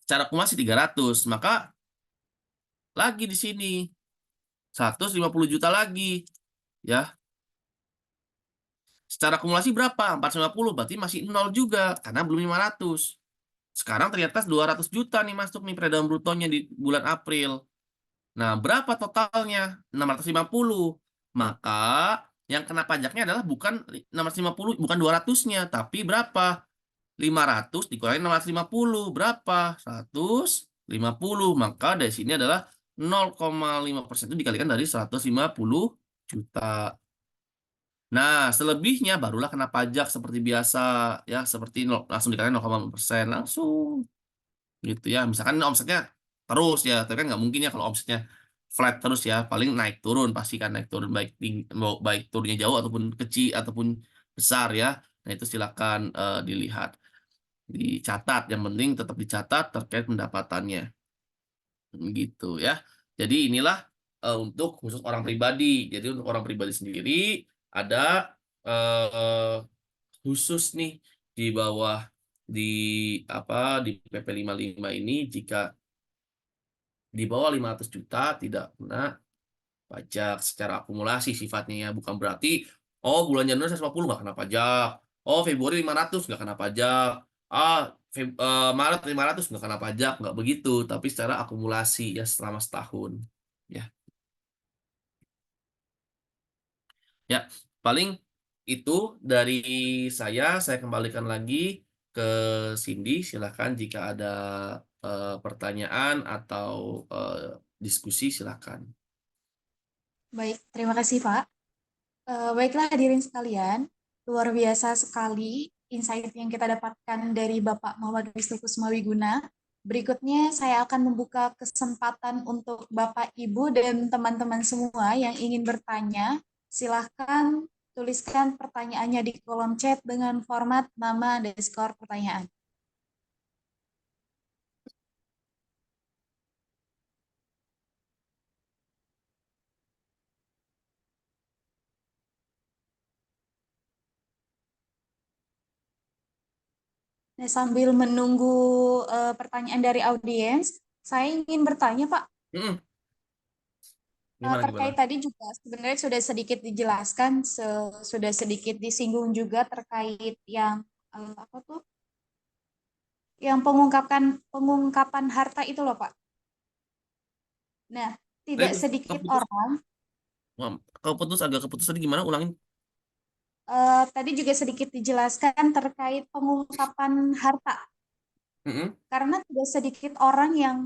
Secara akumulasi 300, maka lagi di sini 150 juta lagi ya. Secara akumulasi berapa? 450, berarti masih nol juga, karena belum 500. Sekarang ternyata 200 juta nih masuk nih peredaran brutonya di bulan April. Nah, berapa totalnya? 650. Maka yang kena pajaknya adalah bukan 650, bukan 200-nya, tapi berapa? 500 dikurangi 650. Berapa? 150. Maka dari sini adalah 0,5% itu dikalikan dari 150 juta. Nah, selebihnya barulah kena pajak seperti biasa, ya, seperti langsung dikalikan 0,5% langsung, gitu ya. Misalkan omsetnya terus ya, tapi kan nggak mungkin ya kalau omsetnya flat terus ya, paling naik turun pasti kan naik turun baik baik turunnya jauh ataupun kecil ataupun besar ya. Nah itu silakan dilihat, dicatat. Yang penting tetap dicatat terkait pendapatannya, gitu ya. Jadi inilah untuk khusus orang pribadi. Jadi untuk orang pribadi sendiri ada eh, khusus nih di bawah di apa di PP 55 ini, jika di bawah 500 juta tidak kena pajak secara akumulasi sifatnya ya. Bukan berarti oh bulan Januari 150 nggak kena pajak. Oh Februari 500 nggak kena pajak. Maret 500 nggak kena pajak. Nggak begitu. Tapi secara akumulasi ya selama setahun. Ya. Ya, paling itu dari saya. Saya kembalikan lagi ke Cindy. Silakan jika ada pertanyaan atau diskusi, silakan. Baik, terima kasih Pak. Baiklah hadirin sekalian, luar biasa sekali insight yang kita dapatkan dari Bapak Muhammad Wisnu Kusmawiguna. Berikutnya saya akan membuka kesempatan untuk Bapak, Ibu, dan teman-teman semua yang ingin bertanya. Silahkan tuliskan pertanyaannya di kolom chat dengan format nama underscore pertanyaan. Nah, sambil menunggu pertanyaan dari audiens, saya ingin bertanya, Pak. Mm-mm. Gimana Terkait gimana? tadi juga sebenarnya sudah sedikit dijelaskan, sudah sedikit disinggung juga terkait yang apa tuh, yang pengungkapan harta itu loh Pak. Nah, Tadi tidak sedikit keputus, orang, agak keputus tadi, gimana? Ulangin. tadi juga sedikit dijelaskan terkait pengungkapan harta. Mm-mm. Karena tidak sedikit orang yang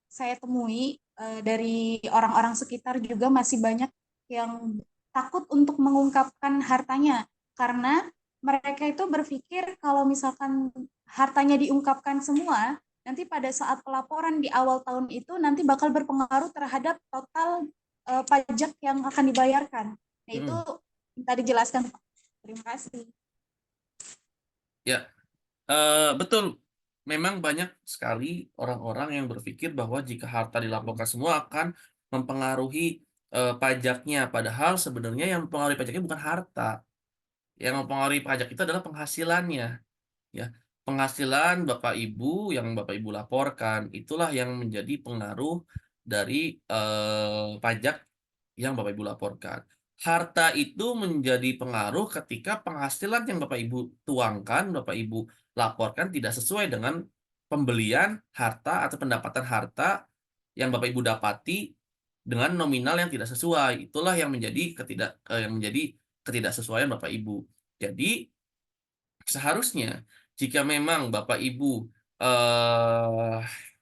saya temui dari orang-orang sekitar juga masih banyak yang takut untuk mengungkapkan hartanya karena mereka itu berpikir kalau misalkan hartanya diungkapkan semua, nanti pada saat pelaporan di awal tahun itu nanti bakal berpengaruh terhadap total pajak yang akan dibayarkan. Nah, itu Mm-mm. minta dijelaskan, Pak. Terima kasih. Ya, betul. Memang banyak sekali orang-orang yang berpikir bahwa jika harta dilaporkan semua akan mempengaruhi pajaknya. Padahal sebenarnya yang mempengaruhi pajaknya bukan harta. Yang mempengaruhi pajak itu adalah penghasilannya. Ya, penghasilan Bapak Ibu yang Bapak Ibu laporkan itulah yang menjadi pengaruh dari pajak yang Bapak Ibu laporkan. Harta itu menjadi pengaruh ketika penghasilan yang Bapak Ibu tuangkan, Bapak Ibu laporkan tidak sesuai dengan pembelian harta atau pendapatan harta yang Bapak Ibu dapati dengan nominal yang tidak sesuai. Itulah yang menjadi ketidaksesuaian Bapak Ibu. Jadi seharusnya jika memang Bapak Ibu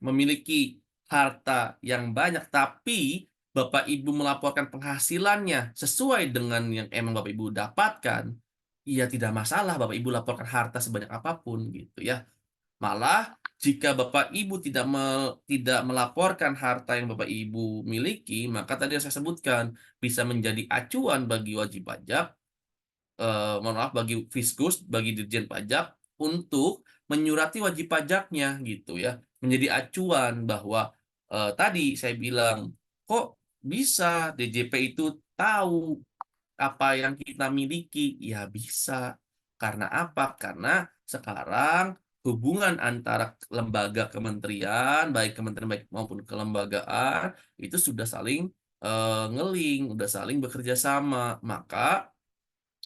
memiliki harta yang banyak, tapi Bapak Ibu melaporkan penghasilannya sesuai dengan yang emang Bapak Ibu dapatkan, ya tidak masalah Bapak Ibu laporkan harta sebanyak apapun gitu ya. Malah jika Bapak Ibu tidak melaporkan harta yang Bapak Ibu miliki, maka tadi yang saya sebutkan bisa menjadi acuan bagi wajib pajak, mohon maaf, bagi Fiskus, bagi Dirjen Pajak untuk menyurati wajib pajaknya gitu ya. Menjadi acuan bahwa tadi saya bilang, kok bisa DJP itu tahu apa yang kita miliki? Ya bisa. Karena apa? Karena sekarang hubungan antara lembaga kementerian, baik kementerian baik maupun kelembagaan, itu sudah saling ngeling, udah saling bekerja sama. Maka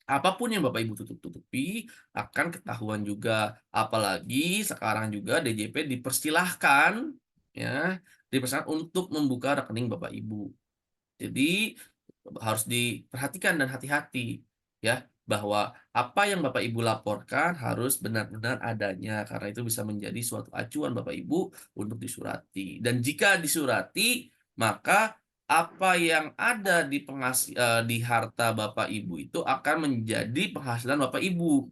apapun yang Bapak Ibu tutup-tutupi akan ketahuan juga. Apalagi sekarang juga DJP dipersilahkan ya, dipersilahkan untuk membuka rekening Bapak Ibu. Jadi harus diperhatikan dan hati-hati ya, bahwa apa yang Bapak Ibu laporkan harus benar-benar adanya, karena itu bisa menjadi suatu acuan Bapak Ibu untuk disurati. Dan jika disurati, maka apa yang ada di harta Bapak Ibu itu akan menjadi penghasilan Bapak Ibu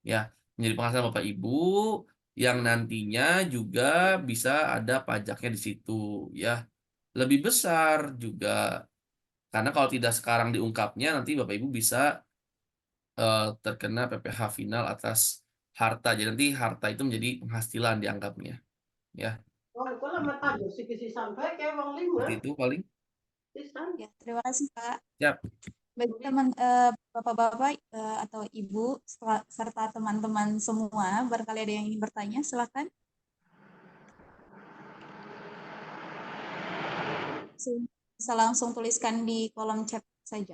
ya, menjadi penghasilan Bapak Ibu yang nantinya juga bisa ada pajaknya di situ ya, lebih besar juga. Karena kalau tidak sekarang diungkapnya, nanti Bapak Ibu bisa terkena PPh final atas harta. Jadi nanti harta itu menjadi penghasilan dianggapnya. Ya, seperti itu paling. Ya, terima kasih Pak. Siap. Bagi Bapak-Bapak atau Ibu serta teman-teman semua, barangkali ada yang ingin bertanya, silakan. Bisa langsung tuliskan di kolom chat saja.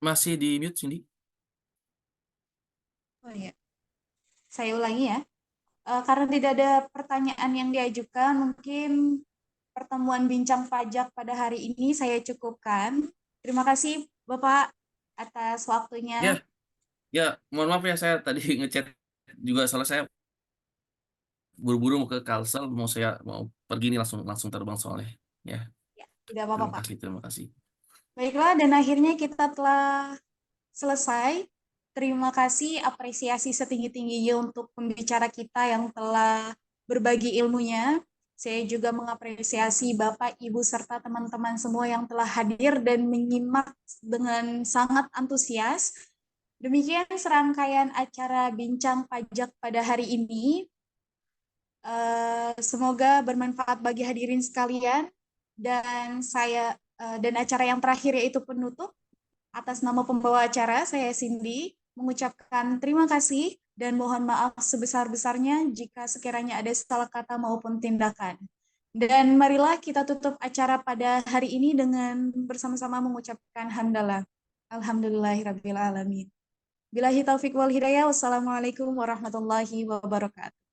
Masih di mute, Cindy? Oh ya, saya ulangi ya. Karena tidak ada pertanyaan yang diajukan, mungkin pertemuan bincang pajak pada hari ini saya cukupkan. Terima kasih Bapak atas waktunya. Ya, ya, mohon maaf ya, saya tadi ngechat juga, soalnya saya buru-buru mau ke Kalsel, mau pergi nih, langsung langsung terbang soalnya. Ya, Ya, tidak apa-apa Pak. terima kasih. Baiklah, dan akhirnya kita telah selesai. Terima kasih, apresiasi setinggi-tingginya untuk pembicara kita yang telah berbagi ilmunya. Saya juga mengapresiasi Bapak, Ibu, serta teman-teman semua yang telah hadir dan menyimak dengan sangat antusias. Demikian serangkaian acara bincang pajak pada hari ini. Semoga bermanfaat bagi hadirin sekalian. Dan saya Dan acara yang terakhir yaitu penutup. Atas nama pembawa acara, saya Cindy, mengucapkan terima kasih dan mohon maaf sebesar-besarnya jika sekiranya ada salah kata maupun tindakan. Dan marilah kita tutup acara pada hari ini dengan bersama-sama mengucapkan hamdalah. Alhamdulillahirrabbilalamin. Billahi taufiq wal hidayah. Wassalamualaikum warahmatullahi wabarakatuh.